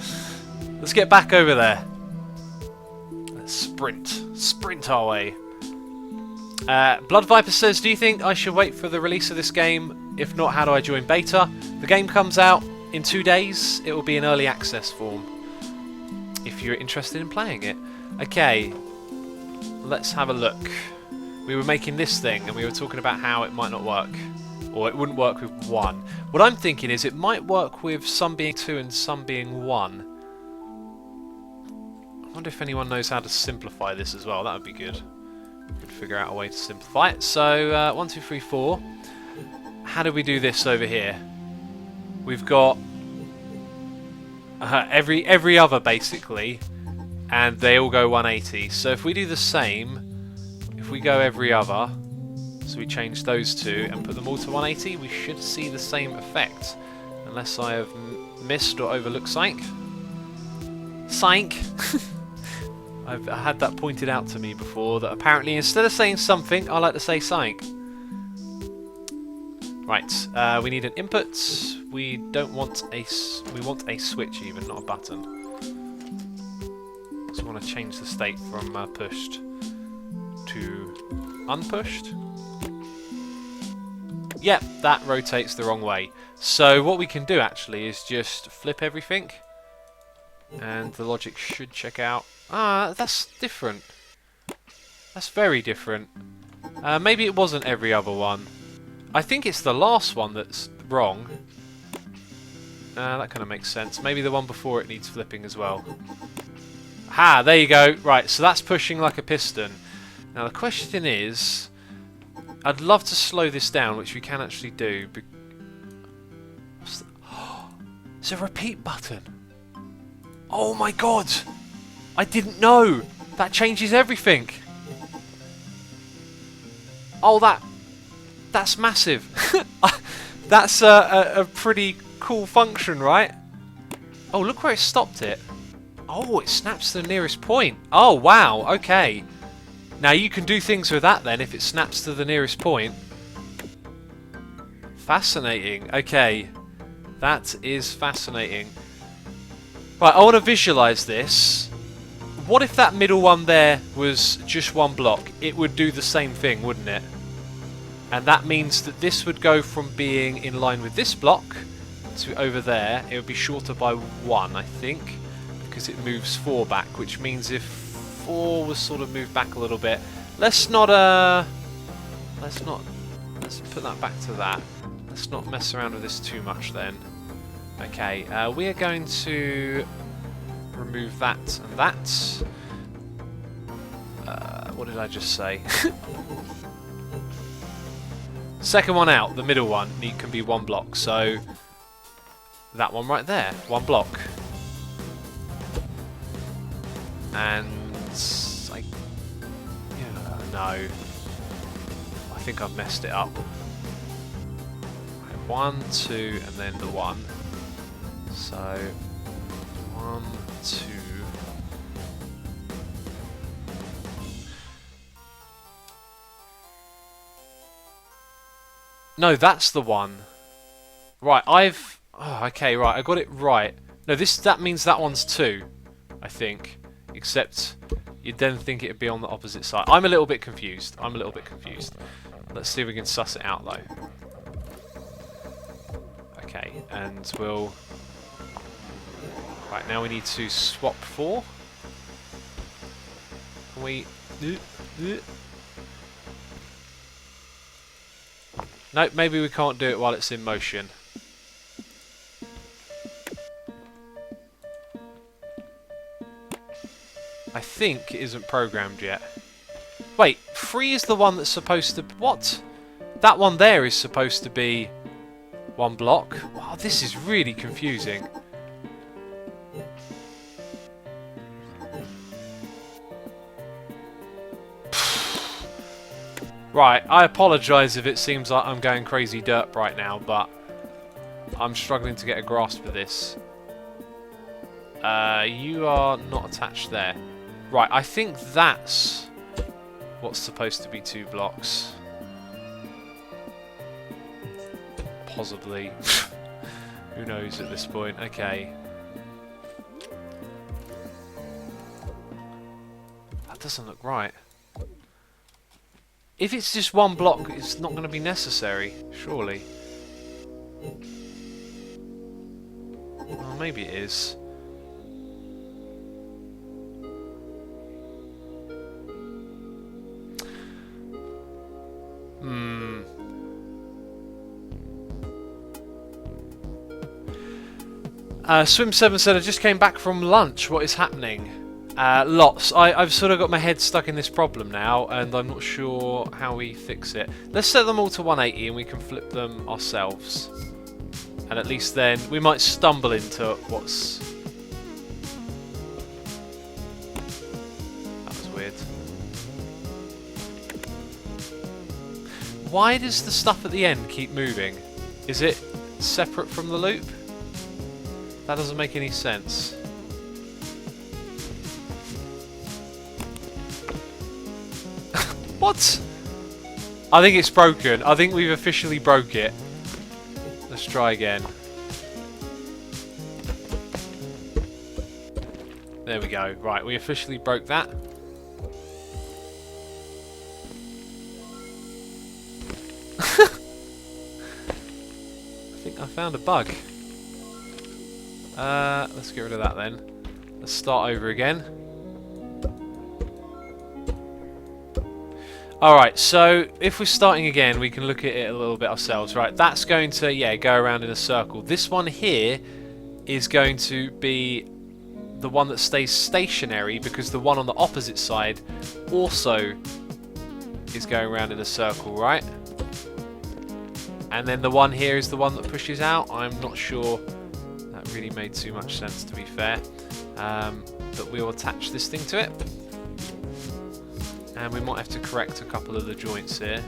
Let's get back over there. Let's sprint our way. Blood Viper says, do you think I should wait for the release of this game? If not, how do I join beta? The game comes out in 2 days. It will be in early access form if you're interested in playing it. Okay, let's have a look. We were making this thing and we were talking about how it might not work. Or it wouldn't work with 1. What I'm thinking is it might work with some being 2 and some being 1. I wonder if anyone knows how to simplify this as well. That would be good. Could figure out a way to simplify it. So 1, 2, 3, 4. How do we do this over here? We've got every other basically, and they all go 180. So if we do the same, if we go every other, so we change those two and put them all to 180, we should see the same effect, unless I have missed or overlooked something. I've had that pointed out to me before, that apparently instead of saying something, I like to say something. Right, we need an input. We don't want we want a switch even, not a button. So we want to change the state from pushed to unpushed. Yep, that rotates the wrong way. So what we can do actually is just flip everything, and the logic should check out. Ah, that's different. That's very different. Maybe it wasn't every other one. I think it's the last one that's wrong. That kind of makes sense. Maybe the one before it needs flipping as well. Ha! There you go. Right, so that's pushing like a piston. Now the question is, I'd love to slow this down, which we can actually do. What's it's a repeat button. Oh my god! I didn't know! That changes everything! Oh, that's massive. That's a pretty cool function, right? Oh, look where it stopped it. Oh, it snaps to the nearest point. Oh, wow, okay. Now you can do things with that then if it snaps to the nearest point. Fascinating. Okay. That is fascinating. Right, I want to visualise this. What if that middle one there was just one block? It would do the same thing, wouldn't it? And that means that this would go from being in line with this block to over there. It would be shorter by 1, I think, because it moves 4 back, which means if 4 was sort of moved back a little bit, let's put that back to that. Let's not mess around with this too much then. Okay, we are going to remove that and that. What did I just say? Second one out, the middle one, can be 1 block, so that one right there, 1 block. And no, I think I've messed it up. 1, 2, and then the 1. So 1, 2. No, that's the one. Right, oh, okay, right, I got it right. No, that means that one's 2, I think. Except you'd then think it'd be on the opposite side. I'm a little bit confused. Let's see if we can suss it out though. Okay, and we'll... Right, now we need to swap 4. Can we... Nope, maybe we can't do it while it's in motion. I think it isn't programmed yet. Wait, 3 is the one that's supposed to... What? That one there is supposed to be 1 block? Wow, this is really confusing. Right, I apologise if it seems like I'm going crazy derp right now, but I'm struggling to get a grasp of this. You are not attached there. Right, I think that's what's supposed to be 2 blocks. Possibly. Who knows at this point? Okay. That doesn't look right. If it's just 1 block, it's not going to be necessary, surely. Well, maybe it is. Swim7 said, I just came back from lunch. What is happening? Lots. I've sort of got my head stuck in this problem now, and I'm not sure how we fix it. Let's set them all to 180 and we can flip them ourselves. And at least then we might stumble into what's... That was weird. Why does the stuff at the end keep moving? Is it separate from the loop? That doesn't make any sense. What? I think it's broken. I think we've officially broke it. Let's try again. There we go. Right, we officially broke that. I think I found a bug. Let's get rid of that then. Let's start over again. Alright, so if we're starting again, we can look at it a little bit ourselves. Right, that's going to, yeah, go around in a circle. This one here is going to be the one that stays stationary, because the one on the opposite side also is going around in a circle, right? And then the one here is the one that pushes out. I'm not sure that really made too much sense, to be fair. But we'll attach this thing to it. And we might have to correct a couple of the joints here.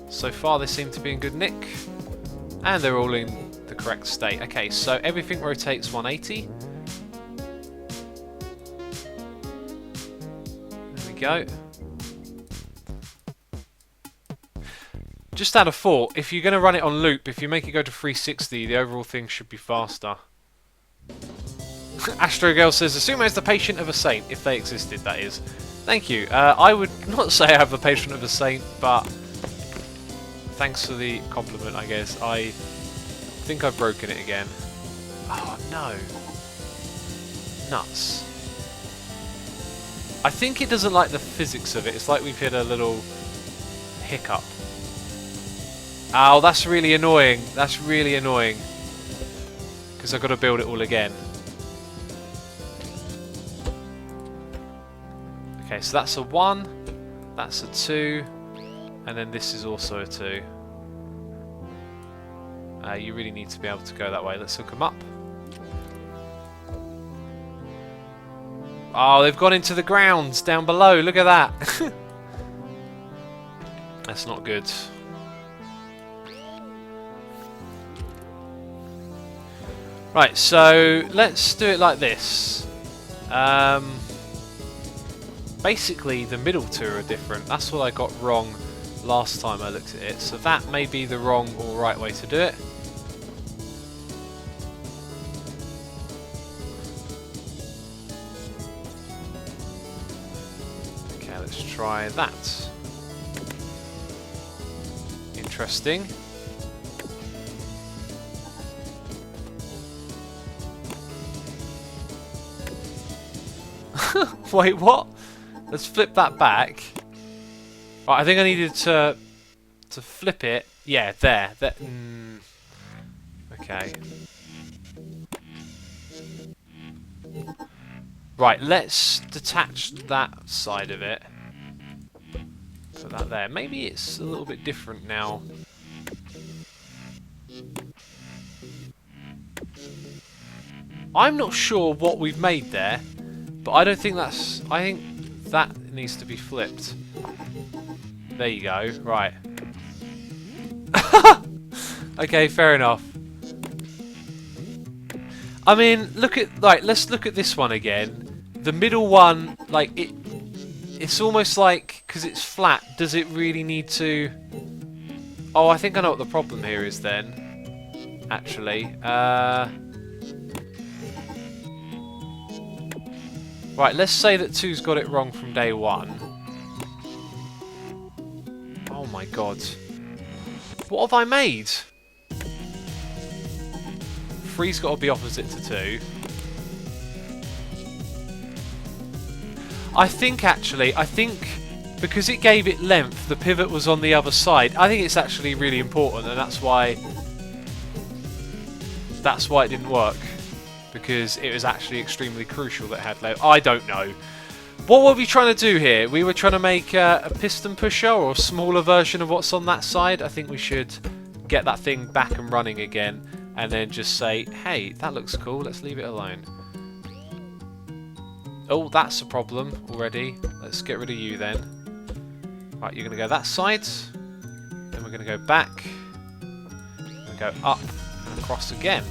So far they seem to be in good nick. And they're all in the correct state. Okay, so everything rotates 180. There we go. Just out of thought, if you're going to run it on loop, if you make it go to 360, the overall thing should be faster. Astro Girl says, assume as the patient of a saint, if they existed, that is. Thank you. I would not say I have the patient of a saint, but thanks for the compliment, I guess. I think I've broken it again. Oh, no. Nuts. I think it doesn't like the physics of it. It's like we've hit a little hiccup. Oh, that's really annoying. That's really annoying. Because I've got to build it all again. Okay, so that's a 1, that's a 2, and then this is also a 2. You really need to be able to go that way. Let's hook them up. Oh, they've gone into the grounds down below. Look at that. That's not good. Right, so let's do it like this. Basically, the middle two are different. That's what I got wrong last time I looked at it. So that may be the wrong or right way to do it. Okay, let's try that. Interesting. Wait, what? Let's flip that back. Right, I think I needed to flip it. Yeah, there. Okay. Right, let's detach that side of it. Put that there. Maybe it's a little bit different now. I'm not sure what we've made there, but I don't think that's... I think that needs to be flipped. There you go. Right. Okay, fair enough. I mean, look at... Like, let's look at this one again. The middle one, like, it's almost like... Because it's flat, does it really need to... Oh, I think I know what the problem here is then. Actually. Right, let's say that 2's got it wrong from day 1. Oh my god. What have I made? 3's got to be opposite to 2. I think because it gave it length, the pivot was on the other side. I think it's actually really important, and that's why it didn't work. because it was actually extremely crucial that it had low. I don't know. What were we trying to do here? We were trying to make a piston pusher or a smaller version of what's on that side. I think we should get that thing back and running again and then just say, hey, that looks cool, let's leave it alone. Oh, that's a problem already. Let's get rid of you then. Right, you're going to go that side. Then we're going to go back. We're going to go up and across again.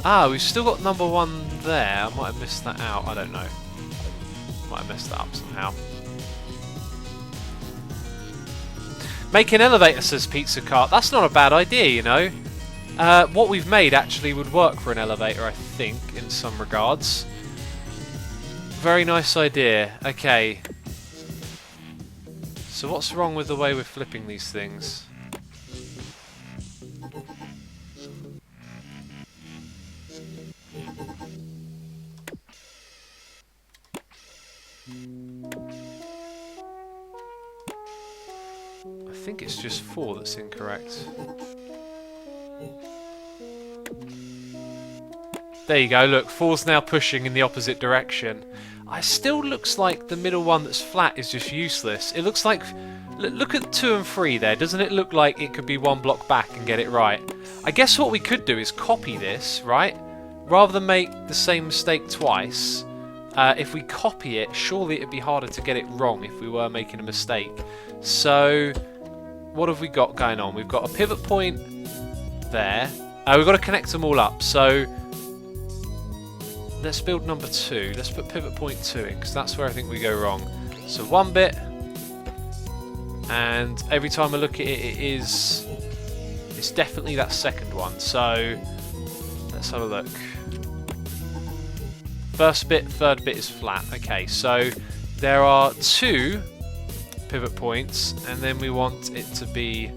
Ah, we've still got number 1 there. I might have missed that out. I don't know. Might have messed that up somehow. Make an elevator, says Pizza Cart. That's not a bad idea, you know. What we've made actually would work for an elevator, I think, in some regards. Very nice idea. Okay. So what's wrong with the way we're flipping these things? I think it's just 4 that's incorrect. There you go, look, 4's now pushing in the opposite direction. It still looks like the middle one that's flat is just useless. It looks like... Look at 2 and 3 there. Doesn't it look like it could be 1 block back and get it right? I guess what we could do is copy this, right? Rather than make the same mistake twice, if we copy it, surely it'd be harder to get it wrong if we were making a mistake. So, what have we got going on? We've got a pivot point there. We've got to connect them all up. So, let's build number 2. Let's put pivot point 2 in, because that's where I think we go wrong. So 1 bit, and every time I look at it, it's definitely that second one. So let's have a look. First bit, third bit is flat. Okay, so there are 2 pivot points, and then we want it to be...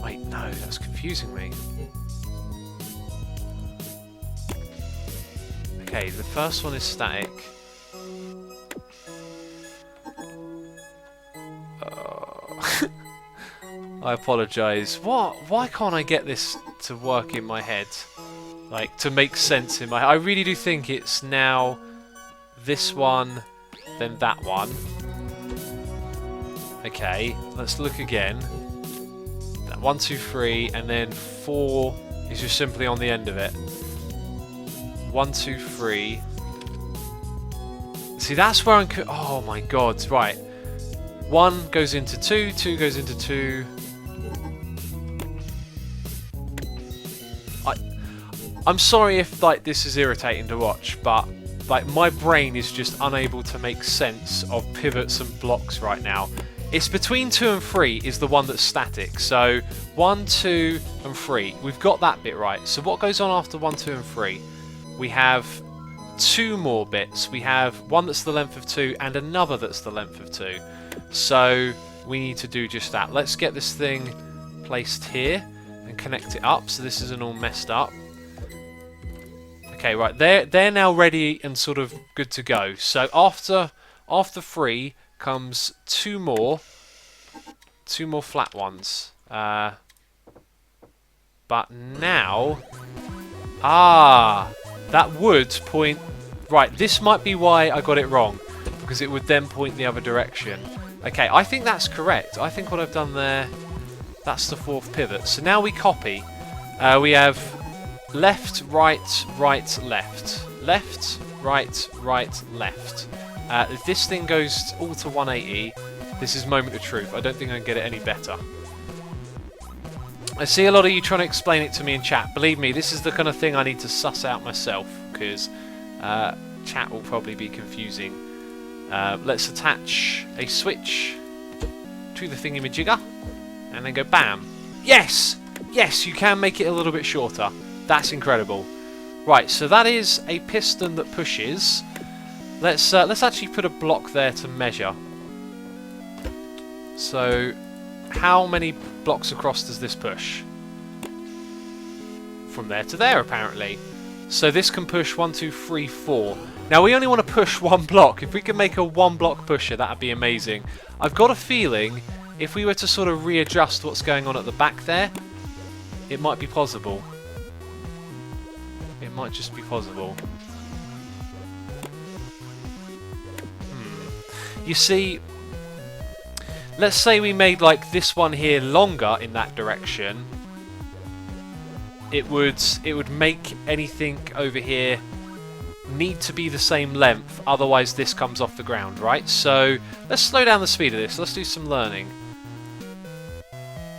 Wait, no, that's confusing me. Okay, the first one is static. I apologise. What? Why can't I get this to work in my head? Like, to make sense in my head. I really do think it's now this one, then that one. Okay, let's look again. 1, 2, 3, and then 4 is just simply on the end of it. 1, 2, 3. See, that's where I'm... Oh my god, right. 1 goes into 2, 2 goes into 2. I'm sorry if like this is irritating to watch, but like my brain is just unable to make sense of pivots and blocks right now. It's between 2 and 3 is the one that's static. So 1, 2, and 3. We've got that bit right. So what goes on after 1, 2, and 3? We have 2 more bits. We have one that's the length of 2 and another that's the length of 2. So we need to do just that. Let's get this thing placed here and connect it up so this isn't all messed up. Okay, right, they're now ready and sort of good to go. So after 3 comes 2 more flat ones. But now, that would point... Right, this might be why I got it wrong, because it would then point the other direction. Okay, I think that's correct. I think what I've done there, that's the 4th pivot. So now we copy. We have left, right, right, left. Left, right, right, left. If this thing goes all to 180, this is moment of truth. I don't think I can get it any better. I see a lot of you trying to explain it to me in chat. Believe me, this is the kind of thing I need to suss out myself, because chat will probably be confusing. Let's attach a switch to the thingamajigger, and then go BAM. Yes! Yes, you can make it a little bit shorter. That's incredible. Right, so that is a piston that pushes. Let's actually put a block there to measure. So, how many blocks across does this push? From there to there, apparently. So this can push 1, 2, 3, 4. Now we only want to push 1 block. If we can make a 1 block pusher, that'd be amazing. I've got a feeling if we were to sort of readjust what's going on at the back there, it might be possible. It might just be possible. You see, let's say we made like this one here longer in that direction. It would make anything over here need to be the same length, otherwise this comes off the ground, right? So let's slow down the speed of this. Let's do some learning.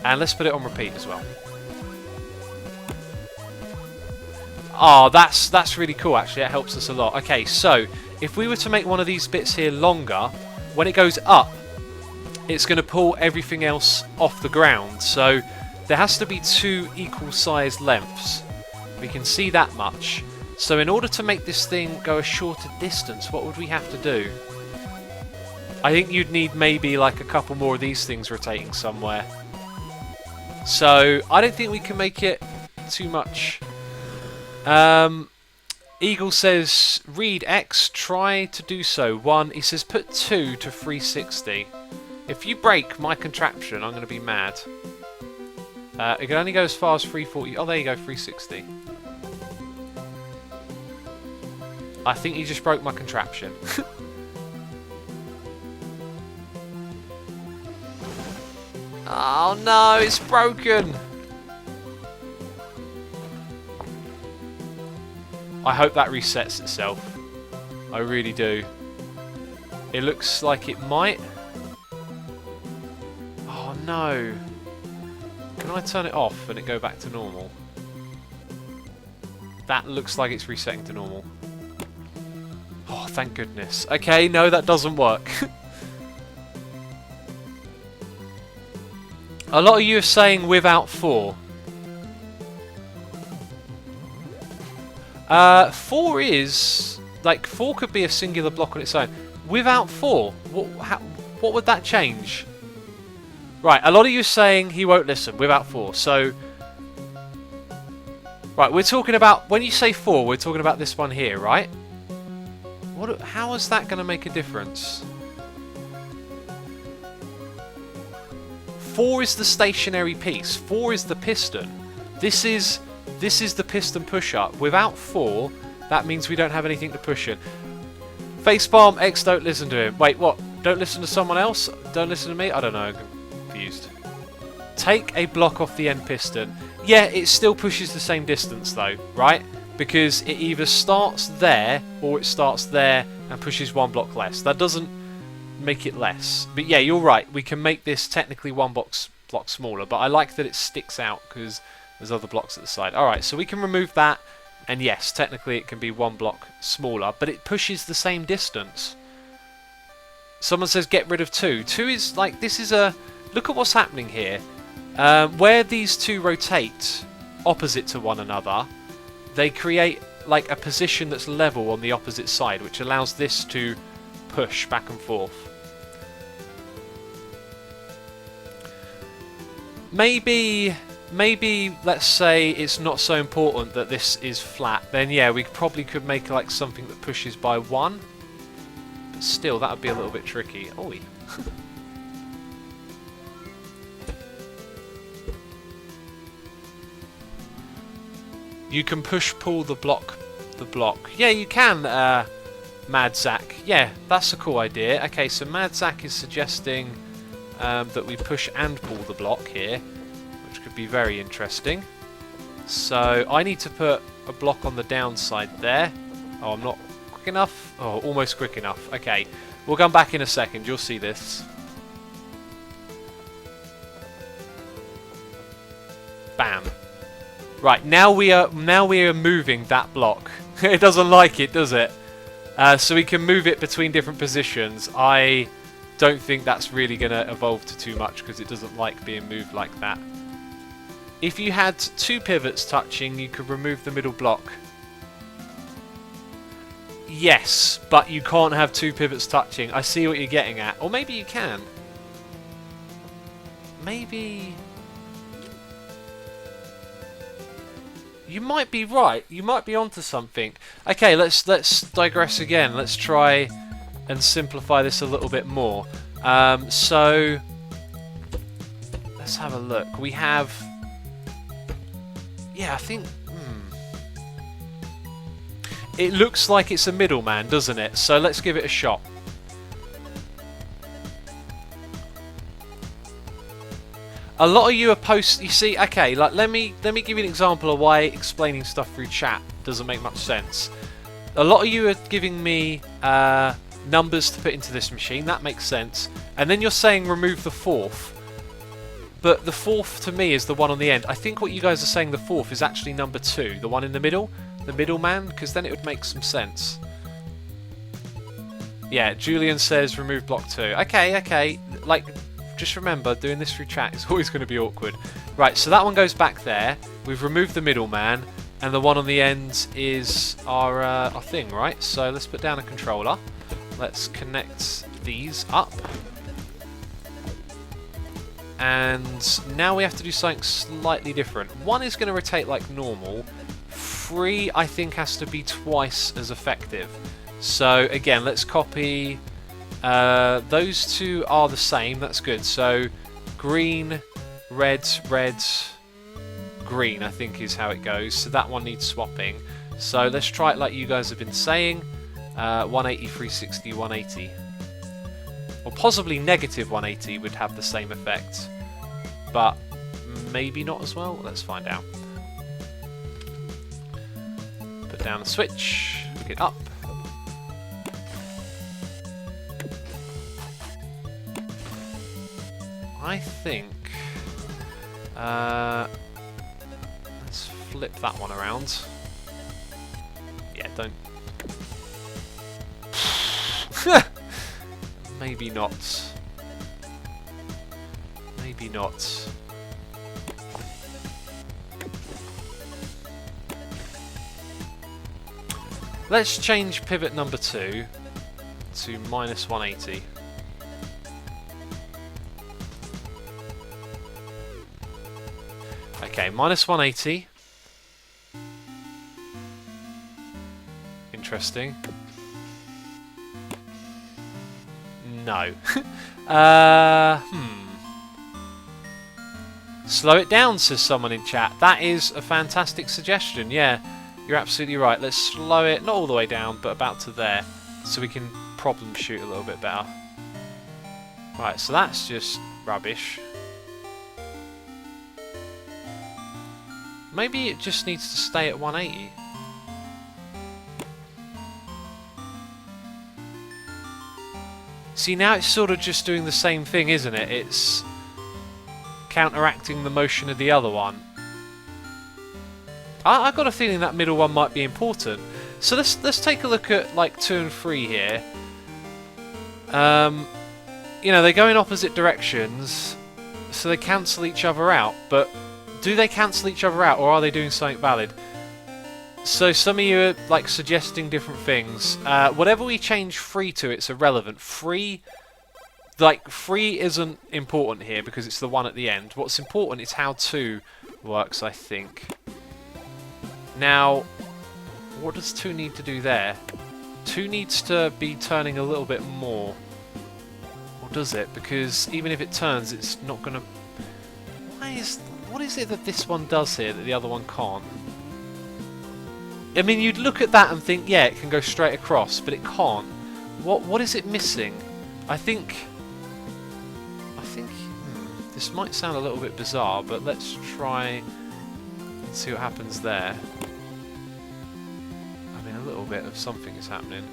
And let's put it on repeat as well. Oh, that's really cool actually. It helps us a lot. Okay, so if we were to make one of these bits here longer, when it goes up, it's going to pull everything else off the ground. So there has to be 2 equal sized lengths. We can see that much. So in order to make this thing go a shorter distance, what would we have to do? I think you'd need maybe like a couple more of these things rotating somewhere. So I don't think we can make it too much. Eagle says, read X, try to do so. 1, he says, put 2 to 360. If you break my contraption, I'm going to be mad. It can only go as far as 340. Oh, there you go, 360. I think you just broke my contraption. Oh no, it's broken! I hope that resets itself. I really do. It looks like it might. Oh no. Can I turn it off and it go back to normal? That looks like it's resetting to normal. Oh, thank goodness. Okay, no, that doesn't work. A lot of you are saying without 4. 4 is... like, 4 could be a singular block on its own. Without 4, what would that change? Right, a lot of you are saying he won't listen without 4, so... Right, we're talking about... when you say 4, we're talking about this one here, right? How is that going to make a difference? 4 is the stationary piece. 4 is the piston. This is the piston push-up. Without 4, that means we don't have anything to push in. Facepalm, X, don't listen to him. Wait, what? Don't listen to someone else? Don't listen to me? I don't know. I'm confused. Take a block off the end piston. Yeah, it still pushes the same distance though, right? Because it either starts there or it starts there and pushes 1 block less. That doesn't make it less. But yeah, you're right. We can make this technically 1 block smaller, but I like that it sticks out because there's other blocks at the side. Alright, so we can remove that, and yes, technically it can be 1 block smaller, but it pushes the same distance. Someone says get rid of 2. 2 is like, this is a... Look at what's happening here. Where these 2 rotate opposite to one another, they create like a position that's level on the opposite side, which allows this to push back and forth. Maybe let's say it's not so important that this is flat, then yeah, we probably could make like something that pushes by 1, but still that would be a little bit tricky. Oi. You can pull the block. Yeah, you can, Mad Zach. Yeah, that's a cool idea. Okay, so Mad Zach is suggesting that we push and pull the block here, which could be very interesting. So I need to put a block on the downside there. Oh, I'm not quick enough. Oh, almost quick enough. Okay, we'll come back in a second. You'll see this. Bam. Right, now we are moving that block. It doesn't like it, does it? So we can move it between different positions. I don't think that's really going to evolve to too much because it doesn't like being moved like that. If you had 2 pivots touching, you could remove the middle block. Yes, but you can't have 2 pivots touching. I see what you're getting at. Or maybe you can. Maybe... You might be right. You might be onto something. Okay, let's digress again. Let's try and simplify this a little bit more. So let's have a look. We have... Yeah, I think... It looks like it's a middleman, doesn't it? So let's give it a shot. A lot of you are you see, okay, like let me give you an example of why explaining stuff through chat doesn't make much sense. A lot of you are giving me numbers to put into this machine. That makes sense. And then you're saying remove the fourth. But the fourth to me is the one on the end. I think what you guys are saying the fourth is actually number 2, the one in the middle, the middleman, because then it would make some sense. Yeah, Julian says remove block 2. Okay. Like, just remember, doing this through chat is always going to be awkward. Right, so that one goes back there. We've removed the middleman, and the one on the end is our thing, right? So let's put down a controller. Let's connect these up. And now we have to do something slightly different. 1 is going to rotate like normal. 3, I think, has to be twice as effective. So again, let's copy... those 2 are the same, that's good. So green, red, green, I think is how it goes. So that one needs swapping. So let's try it like you guys have been saying. 180, 360, 180. Or possibly negative 180 would have the same effect. But maybe not as well. Let's find out. Put down the switch. Pick it up. I think... let's flip that one around. Yeah, don't... Maybe not. Maybe not. Let's change pivot number 2 to -180. Okay, -180. Interesting. No. Slow it down, says someone in chat. That is a fantastic suggestion, yeah. You're absolutely right. Let's slow it, not all the way down, but about to there, so we can problem shoot a little bit better. Right, so that's just rubbish. Maybe it just needs to stay at 180. See, now it's sort of just doing the same thing, isn't it? It's counteracting the motion of the other one. I've got a feeling that middle one might be important. So let's take a look at like 2 and 3 here. You know, they go in opposite directions, so they cancel each other out. But do they cancel each other out, or are they doing something valid? So some of you are like suggesting different things. Whatever we change 3 to, it's irrelevant. 3 isn't important here because it's the one at the end. What's important is how 2 works, I think. Now, what does 2 need to do there? 2 needs to be turning a little bit more. Or does it? Because even if it turns, it's not going to... What is it that this one does here that the other one can't? I mean, you'd look at that and think, yeah, it can go straight across, but it can't. What is it missing? I think this might sound a little bit bizarre, but let's try and see what happens there. I mean, a little bit of something is happening.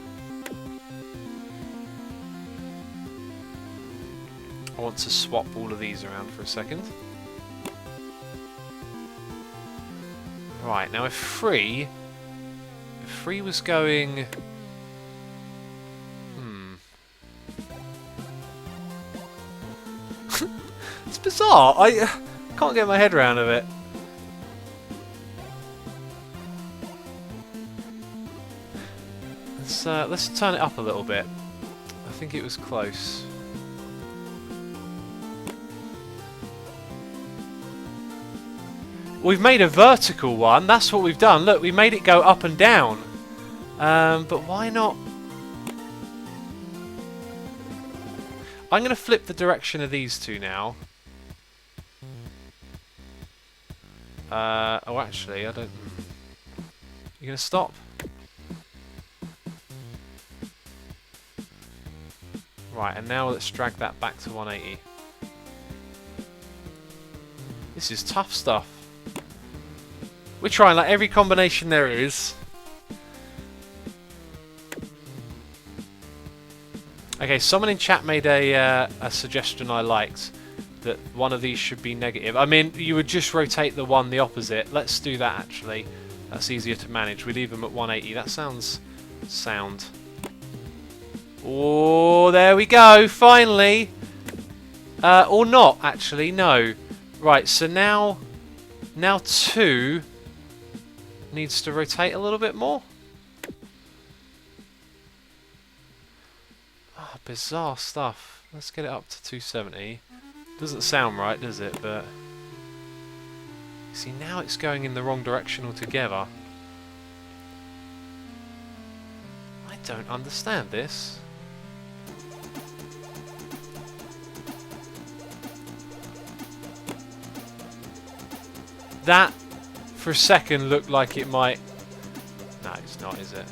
I want to swap all of these around for a second. Right, now if 3 was going... It's bizarre. I can't get my head around of it. Let's turn it up a little bit. I think it was close. We've made a vertical one. That's what we've done. Look, we made it go up and down. But why not? I'm going to flip the direction of these 2 now. Oh, actually, I don't... You gonna stop? Right, and now let's drag that back to 180. This is tough stuff. We're trying like every combination there is. Okay, someone in chat made a suggestion I liked, that one of these should be negative. I mean, you would just rotate the one the opposite. Let's do that actually. That's easier to manage. We leave them at 180. That sounds sound. Oh, there we go, finally. Or not, actually, no. Right, so now 2 needs to rotate a little bit more. Oh, bizarre stuff. Let's get it up to 270. Doesn't sound right, does it? But see, now it's going in the wrong direction altogether. I don't understand this. That, for a second, looked like it might... No, it's not, is it?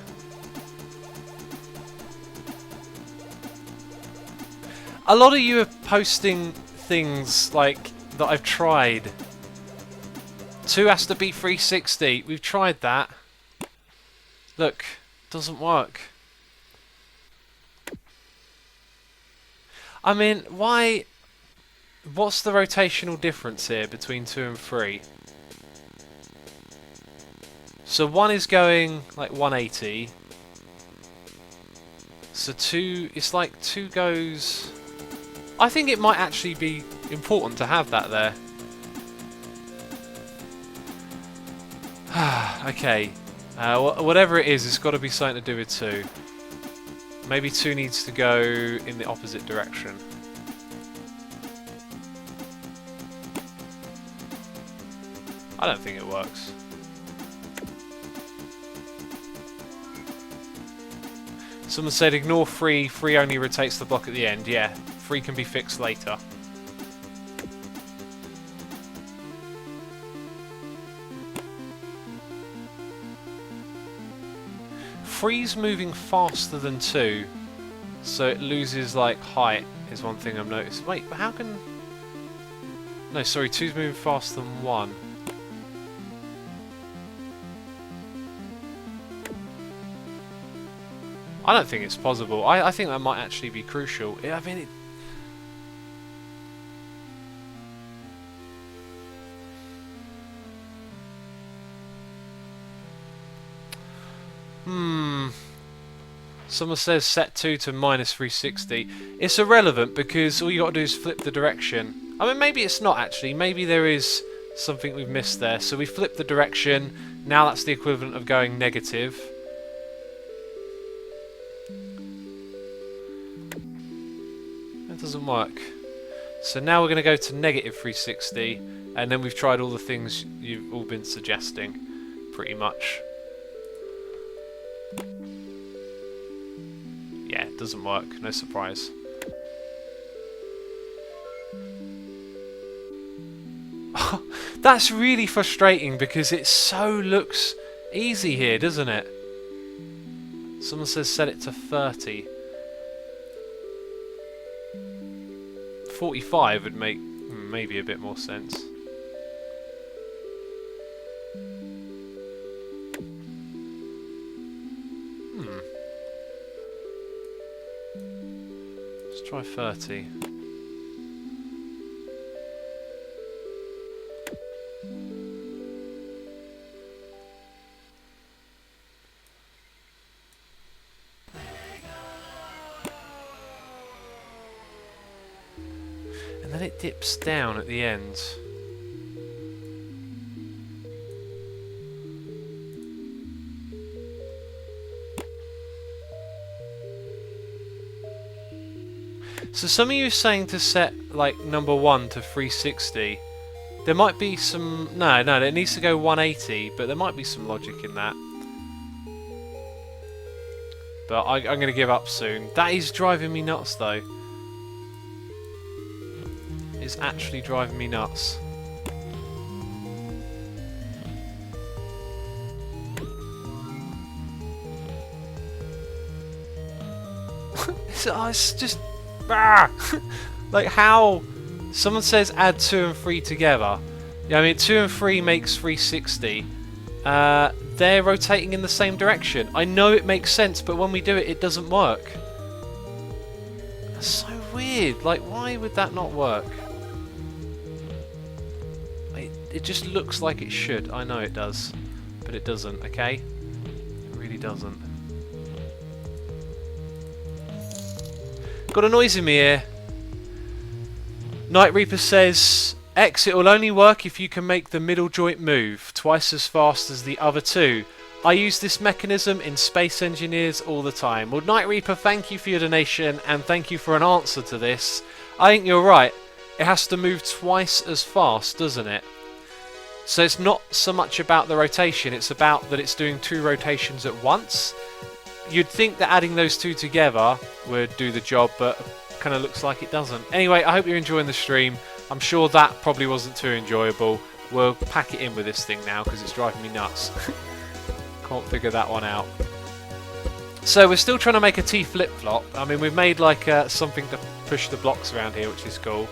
A lot of you are posting things like that I've tried. 2 has to be 360. We've tried that. Look, doesn't work. I mean, why... What's the rotational difference here between 2 and 3? So 1 is going like 180. So 2, it's like 2 goes... I think it might actually be important to have that there. Okay. Whatever it is, it's got to be something to do with 2. Maybe 2 needs to go in the opposite direction. I don't think it works. Someone said ignore 3, 3 only rotates the block at the end. Yeah, 3 can be fixed later. Three's moving faster than 2, so it loses like height is one thing I've noticed. Wait, but how can... No, sorry, 2's moving faster than 1. I don't think it's possible. I think that might actually be crucial. I mean, it... Someone says set 2 to -360. It's irrelevant because all you got to do is flip the direction. I mean, maybe it's not actually. Maybe there is something we've missed there. So we flip the direction. Now that's the equivalent of going negative. That doesn't work. So now we're going to go to -360, and then we've tried all the things you've all been suggesting, pretty much. Yeah, it doesn't work, no surprise. That's really frustrating because it so looks easy here, doesn't it? Someone says set it to 30. 45 would make maybe a bit more sense. Let's try 30. And then it dips down at the end. So some of you are saying to set like number 1 to 360. There might be some... No, it needs to go 180, but there might be some logic in that. But I'm going to give up soon. That is driving me nuts though. It's actually driving me nuts. It's just... like how someone says add 2 and 3 together. Yeah, I mean 2 and 3 makes 360. They're rotating in the same direction. I know it makes sense, but when we do it, it doesn't work. That's so weird. Like, why would that not work? It just looks like it should. I know it does, but it doesn't, okay? It really doesn't. Got a noise in my ear. Night Reaper says, X, it will only work if you can make the middle joint move twice as fast as the other two. I use this mechanism in Space Engineers all the time. Well, Night Reaper, thank you for your donation and thank you for an answer to this. I think you're right. It has to move twice as fast, doesn't it? So it's not so much about the rotation, it's about that it's doing 2 rotations at once. You'd think that adding those 2 together would do the job, but kind of looks like it doesn't. Anyway, I hope you're enjoying the stream. I'm sure that probably wasn't too enjoyable. We'll pack it in with this thing now because it's driving me nuts. Can't figure that one out. So we're still trying to make a T flip-flop. I mean, we've made like something to push the blocks around here, which is cool.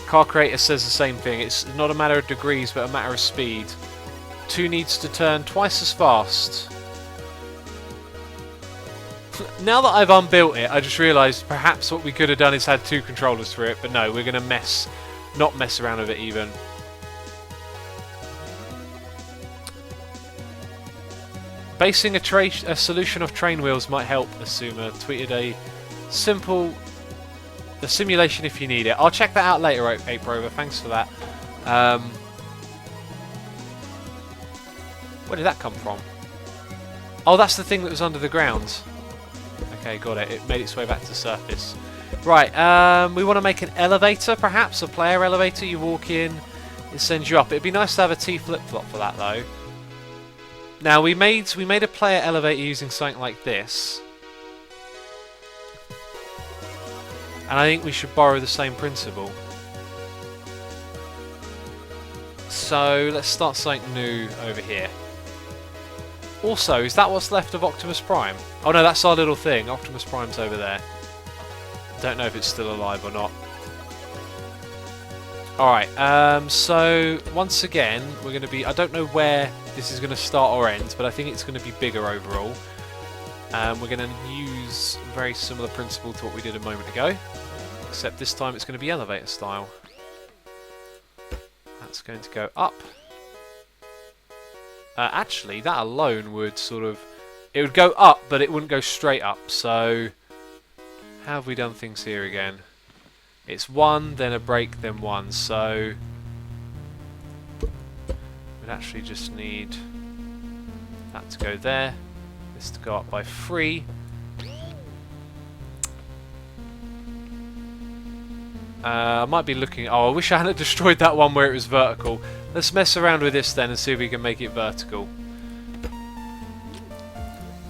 Car Creator says the same thing. It's not a matter of degrees, but a matter of speed. 2 needs to turn twice as fast. Now that I've unbuilt it, I just realised perhaps what we could have done is had 2 controllers for it, but no, we're going to not mess around with it even. Basing a solution of train wheels might help, Asuma tweeted the simulation if you need it. I'll check that out later, Ape-Rover, thanks for that. Where did that come from? Oh, that's the thing that was under the ground. Okay, got it. It made its way back to the surface. Right, we want to make an elevator, perhaps, a player elevator. You walk in, it sends you up. It'd be nice to have a T flip-flop for that, though. Now, we made a player elevator using something like this. And I think we should borrow the same principle. So, let's start something new over here. Also, is that what's left of Optimus Prime? Oh no, that's our little thing. Optimus Prime's over there. Don't know if it's still alive or not. Alright, so once again, we're going to be... I don't know where this is going to start or end, but I think it's going to be bigger overall. We're going to use a very similar principle to what we did a moment ago, except this time it's going to be elevator style. That's going to go up. Actually, that alone would sort of... It would go up, but it wouldn't go straight up, so... How have we done things here again? It's 1, then a break, then 1, so... We'd actually just need that to go there, this to go up by 3. I might be looking... Oh, I wish I hadn't destroyed that one where it was vertical. Let's mess around with this then and see if we can make it vertical.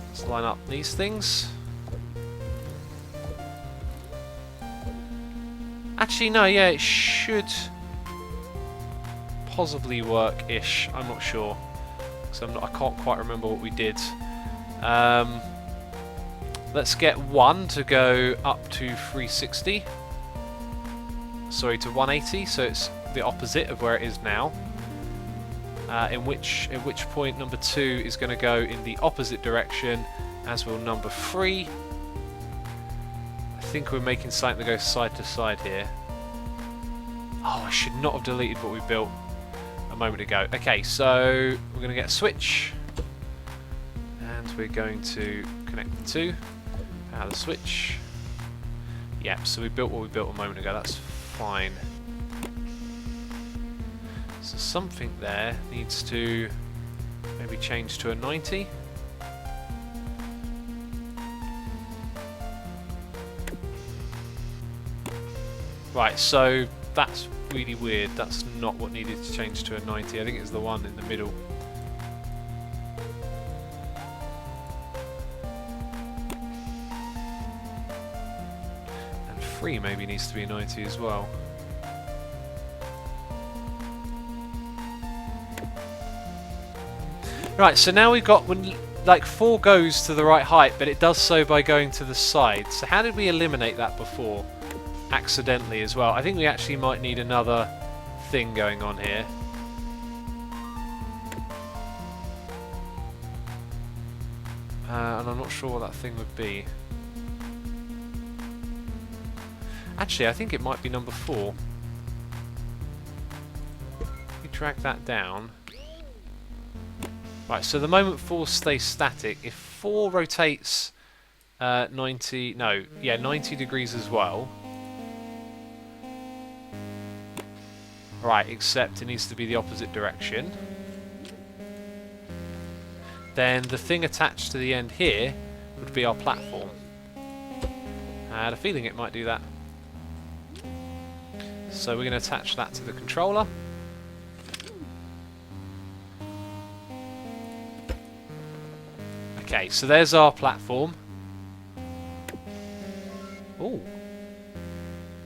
Let's line up these things. Actually, no, yeah, it should possibly work-ish. I'm not sure. So I can't quite remember what we did. Let's get 1 to go up to 360. Sorry, to 180, so it's the opposite of where it is now. At which point number 2 is going to go in the opposite direction, as will number 3. I think we're making something that goes side to side here. Oh, I should not have deleted what we built a moment ago. Okay, so we're going to get a switch, and we're going to connect the 2. Power the switch. Yep, so we built what we built a moment ago. That's fine. So something there needs to maybe change to a 90. Right, so that's really weird. That's not what needed to change to a 90. I think it's the one in the middle. And 3 maybe needs to be a 90 as well. Right, so now we've got... like 4 goes to the right height, but it does so by going to the side. So how did we eliminate that before? Accidentally as well. I think we actually might need another thing going on here. And I'm not sure what that thing would be. Actually, I think it might be number 4. We drag that down. Right, so the moment 4 stays static, if 4 rotates 90 degrees as well. Right, except it needs to be the opposite direction. Then the thing attached to the end here would be our platform. I had a feeling it might do that. So we're going to attach that to the controller. Okay, so there's our platform. Ooh.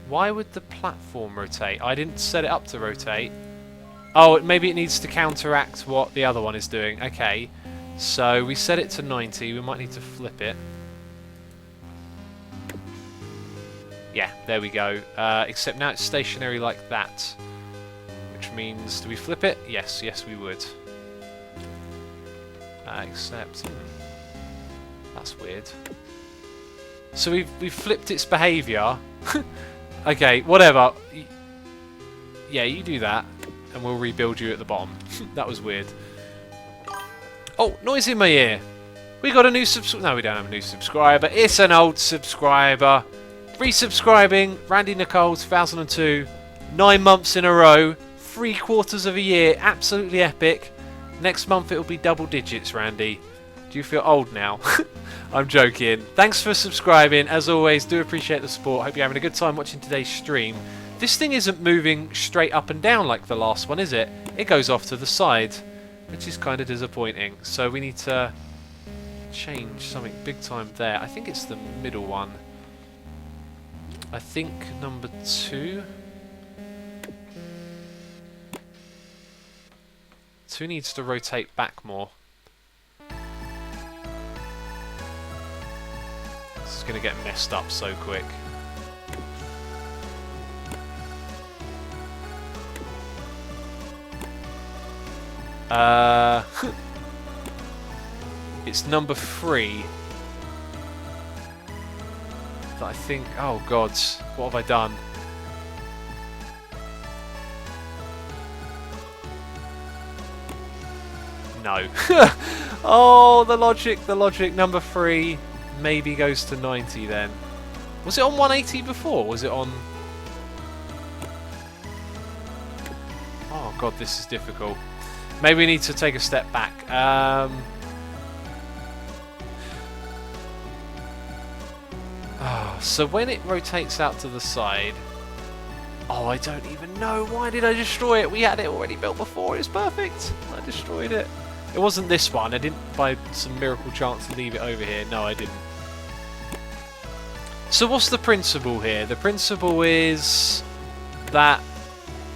Why would the platform rotate? I didn't set it up to rotate. Oh, maybe it needs to counteract what the other one is doing. Okay. So we set it to 90, we might need to flip it. Yeah, there we go. Except now it's stationary like that. Which means, do we flip it? Yes, yes we would. Except, that's weird. So we've flipped its behaviour. Okay, whatever. Yeah, you do that, and we'll rebuild you at the bottom. That was weird. Oh, noise in my ear. We got a new subscriber. No, we don't have a new subscriber. It's an old subscriber. Resubscribing. Randy Nicole, 2002. 9 months in a row. 3/4 of a year. Absolutely epic. Next month it'll be double digits, Randy. Do you feel old now? I'm joking. Thanks for subscribing. As always, do appreciate the support. Hope you're having a good time watching today's stream. This thing isn't moving straight up and down like the last one, is it? It goes off to the side, which is kind of disappointing. So we need to change something big time there. I think it's the middle one. I think number 2. 2 needs to rotate back more. This is going to get messed up so quick. It's number 3. That I think... Oh god, what have I done? No. Oh, the logic. Number 3 maybe goes to 90 then. Was it on 180 before? Was it on... Oh god, this is difficult. Maybe we need to take a step back. So when it rotates out to the side... Oh, I don't even know. Why did I destroy it? We had it already built before. It was perfect. I destroyed it. It wasn't this one. I didn't, by some miracle chance, leave it over here. No, I didn't. So what's the principle here? The principle is that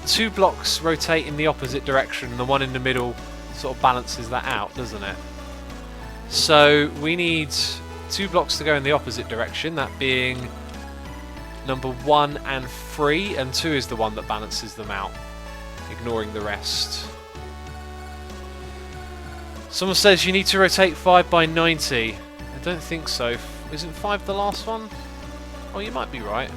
2 blocks rotate in the opposite direction and the one in the middle sort of balances that out, doesn't it? So we need 2 blocks to go in the opposite direction, that being number 1 and 3, and 2 is the one that balances them out, ignoring the rest. Someone says you need to rotate 5 by 90. I don't think so. Isn't 5 the last one? Oh, you might be right.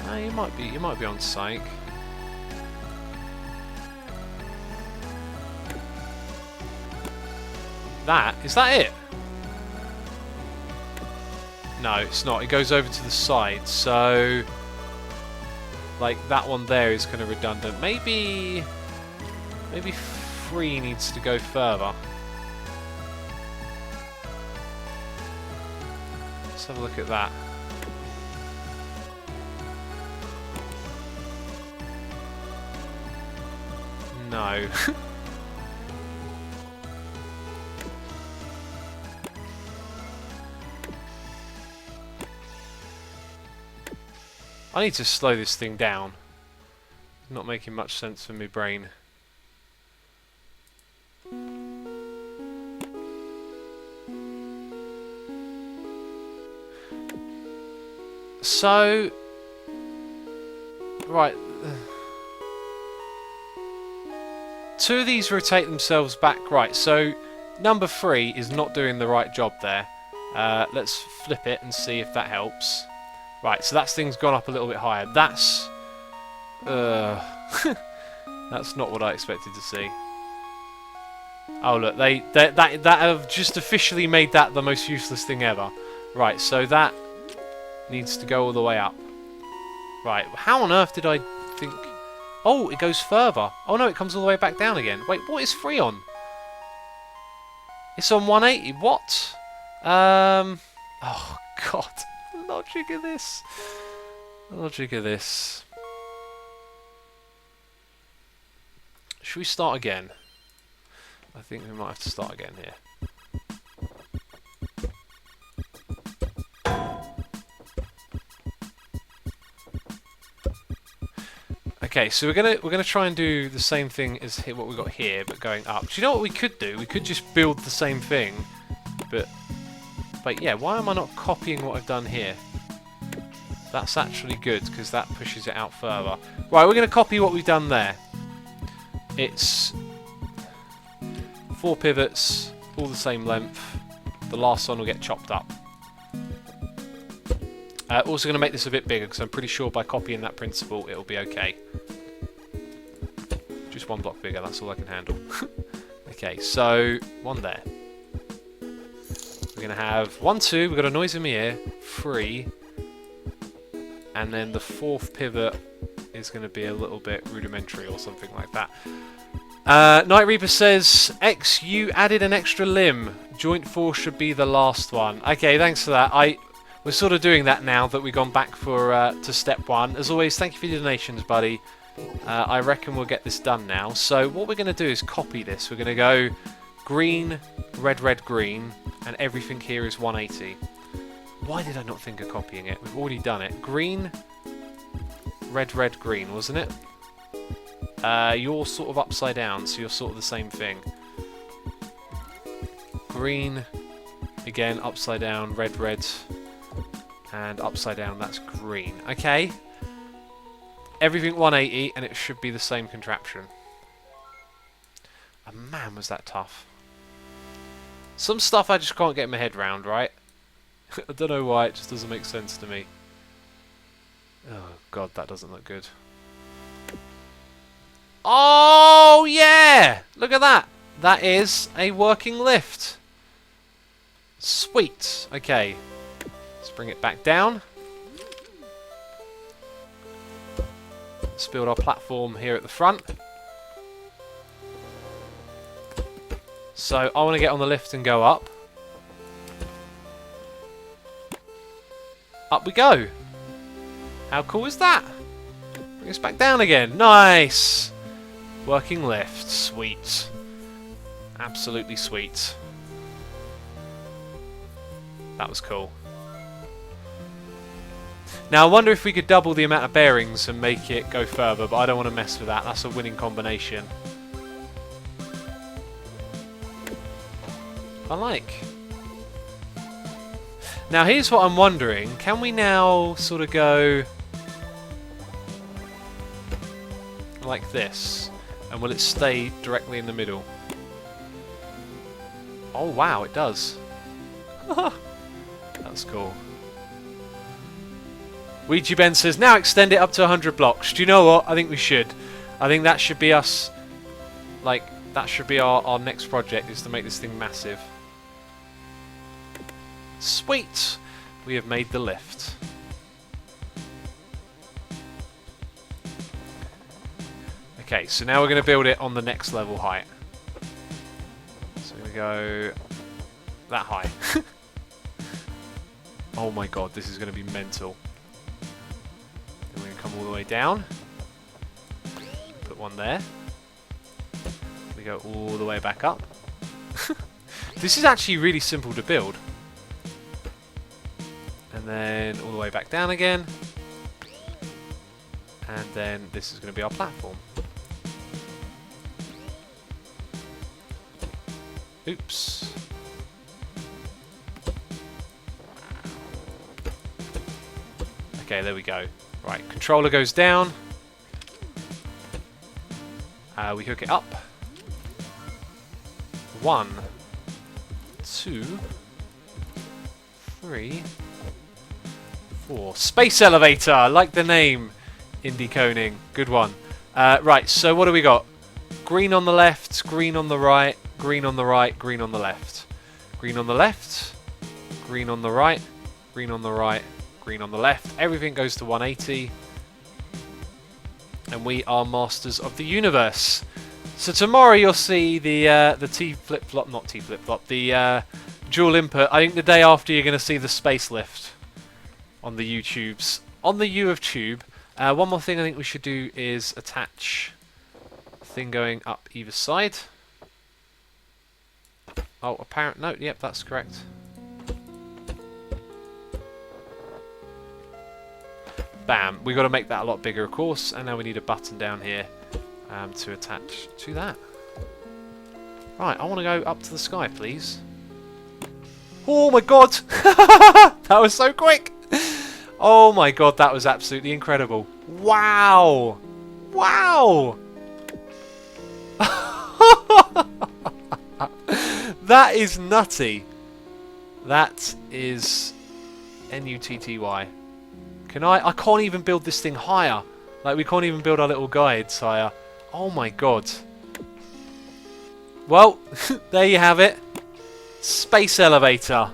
No, you might be on psych. Is that it? No, it's not. It goes over to the side, so like that one there is kind of redundant. Maybe 3 needs to go further. Let's have a look at that. No. I need to slow this thing down. It's not making much sense for my brain. So... Right. 2 of these rotate themselves back. Right, so number 3 is not doing the right job there. Let's flip it and see if that helps. Right, so that thing's gone up a little bit higher. That's... that's not what I expected to see. Oh look, that have just officially made that the most useless thing ever. Right, so that needs to go all the way up. Right, how on earth did I think... Oh, it goes further. Oh no, it comes all the way back down again. Wait, what is 3 on? It's on 180. What? Oh god. The logic of this. The logic of this. Should we start again? I think we might have to start again here. Okay, so we're gonna try and do the same thing as what we got here, but going up. Do you know what we could do? We could just build the same thing, but yeah, why am I not copying what I've done here? That's actually good because that pushes it out further. Right, we're gonna copy what we've done there. It's 4 pivots, all the same length. The last one will get chopped up. Also going to make this a bit bigger because I'm pretty sure by copying that principle it'll be okay. Just 1 block bigger, that's all I can handle. Okay, so 1 there. We're going to have 1, 2, we've got a noise in my ear, 3, and then the 4th pivot is going to be a little bit rudimentary or something like that. Night Reaper says, X, you added an extra limb. Joint 4 should be the last one. Okay, thanks for that. We're sort of doing that now that we've gone back for to step 1. As always, thank you for your donations, buddy. I reckon we'll get this done now. So what we're going to do is copy this. We're going to go green, red, red, green, and everything here is 180. Why did I not think of copying it? We've already done it. Green, red, red, green, wasn't it? You're sort of upside down, so you're sort of the same thing. Green, again, upside down, red, red, and upside down, that's green. Okay. Everything 180, and it should be the same contraption. Oh, man, was that tough. Some stuff I just can't get my head round, right? I don't know why, it just doesn't make sense to me. Oh, God, that doesn't look good. Oh, yeah! Look at that. That is a working lift. Sweet. Okay. Let's bring it back down. Let's build our platform here at the front. So I want to get on the lift and go up. Up we go. How cool is that? Bring us back down again. Nice. Working lift. Sweet. Absolutely sweet. That was cool. Now I wonder if we could double the amount of bearings and make it go further, but I don't want to mess with that. That's a winning combination. I like. Now here's what I'm wondering. Can we now sort of go like this? And will it stay directly in the middle? Oh wow, it does. That's cool. Ouija Ben says, now extend it up to 100 blocks. Do you know what? I think we should. I think that should be us. Like, that should be our next project, is to make this thing massive. Sweet! We have made the lift. Okay, so now we're going to build it on the next level height. So we go that high. Oh my god, this is going to be mental. Then we're going to come all the way down. Put one there. We go all the way back up. This is actually really simple to build. And then all the way back down again. And then this is going to be our platform. Oops. Okay, there we go. Right, controller goes down. We hook it up. 1, 2, 3, 4. Space elevator! I like the name. Indie Coning. Good one. Right, so what do we got? Green on the left, green on the right, green on the right, green on the left. Green on the left, green on the right, green on the right, green on the left. Everything goes to 180. And we are masters of the universe. So tomorrow you'll see the T flip-flop, not T flip-flop, the dual input. I think the day after you're going to see the space lift on the YouTubes. On the U of Tube. One more thing I think we should do is attach a thing going up either side. Oh, apparent. No, yep, that's correct. Bam. We've got to make that a lot bigger, of course. And now we need a button down here to attach to that. Right, I want to go up to the sky, please. Oh my god! That was so quick! Oh my god, that was absolutely incredible. Wow! Wow! That is nutty. That is N-U-T-T-Y. I can't even build this thing higher. Like, we can't even build our little guides higher. Oh my god. Well, there you have it. Space elevator.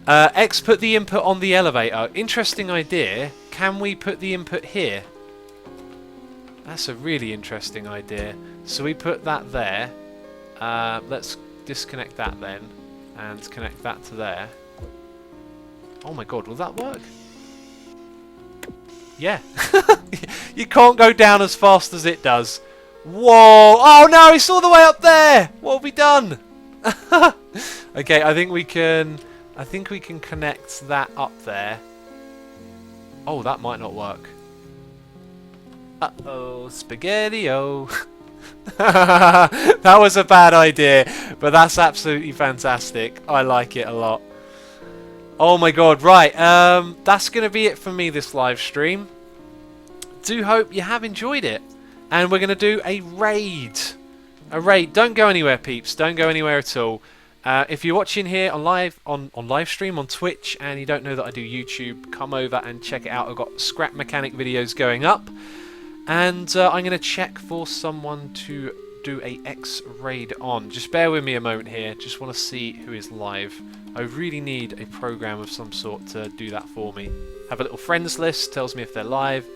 X put the input on the elevator. Interesting idea. Can we put the input here? That's a really interesting idea. So we put that there. Let's disconnect that then. And connect that to there. Oh my god, will that work? Yeah. You can't go down as fast as it does. Whoa! Oh no, it's all the way up there! What have we done? Okay, I think we can connect that up there. Oh, that might not work. Uh-oh, spaghetti-o. That was a bad idea, but that's absolutely fantastic. I like it a lot. Oh my god, right. That's going to be it for me this live stream. Do hope you have enjoyed it. And we're going to do a raid. A raid. Don't go anywhere, peeps. Don't go anywhere at all. If you're watching here on live stream on Twitch and you don't know that I do YouTube, come over and check it out. I've got scrap mechanic videos going up. And I'm going to check for someone to do a X raid on. Just bear with me a moment here. Just want to see who is live. I really need a program of some sort to do that for me. Have a little friends list, tells me if they're live.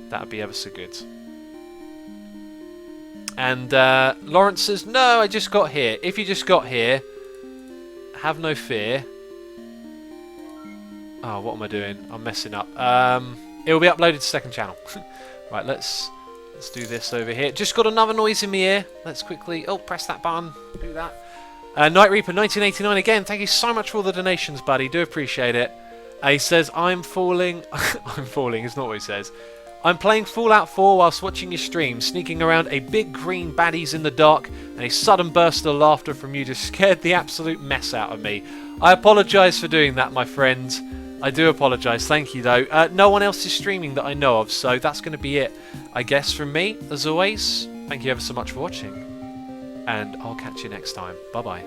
That would be ever so good. And Lawrence says, no, I just got here. If you just got here, have no fear. Oh, what am I doing? I'm messing up. It will be uploaded to second channel. Right, let's do this over here. Just got another noise in my ear. Let's quickly... Oh, press that button. Do that. Night Reaper 1989 again. Thank you so much for all the donations, buddy. Do appreciate it. He says, I'm falling... I'm falling. It's not what he says. I'm playing Fallout 4 whilst watching your stream, sneaking around a big green baddies in the dark, and a sudden burst of laughter from you just scared the absolute mess out of me. I apologise for doing that, my friend. I do apologise. Thank you, though. No one else is streaming that I know of, so that's going to be it, I guess, from me. As always, thank you ever so much for watching, and I'll catch you next time. Bye-bye.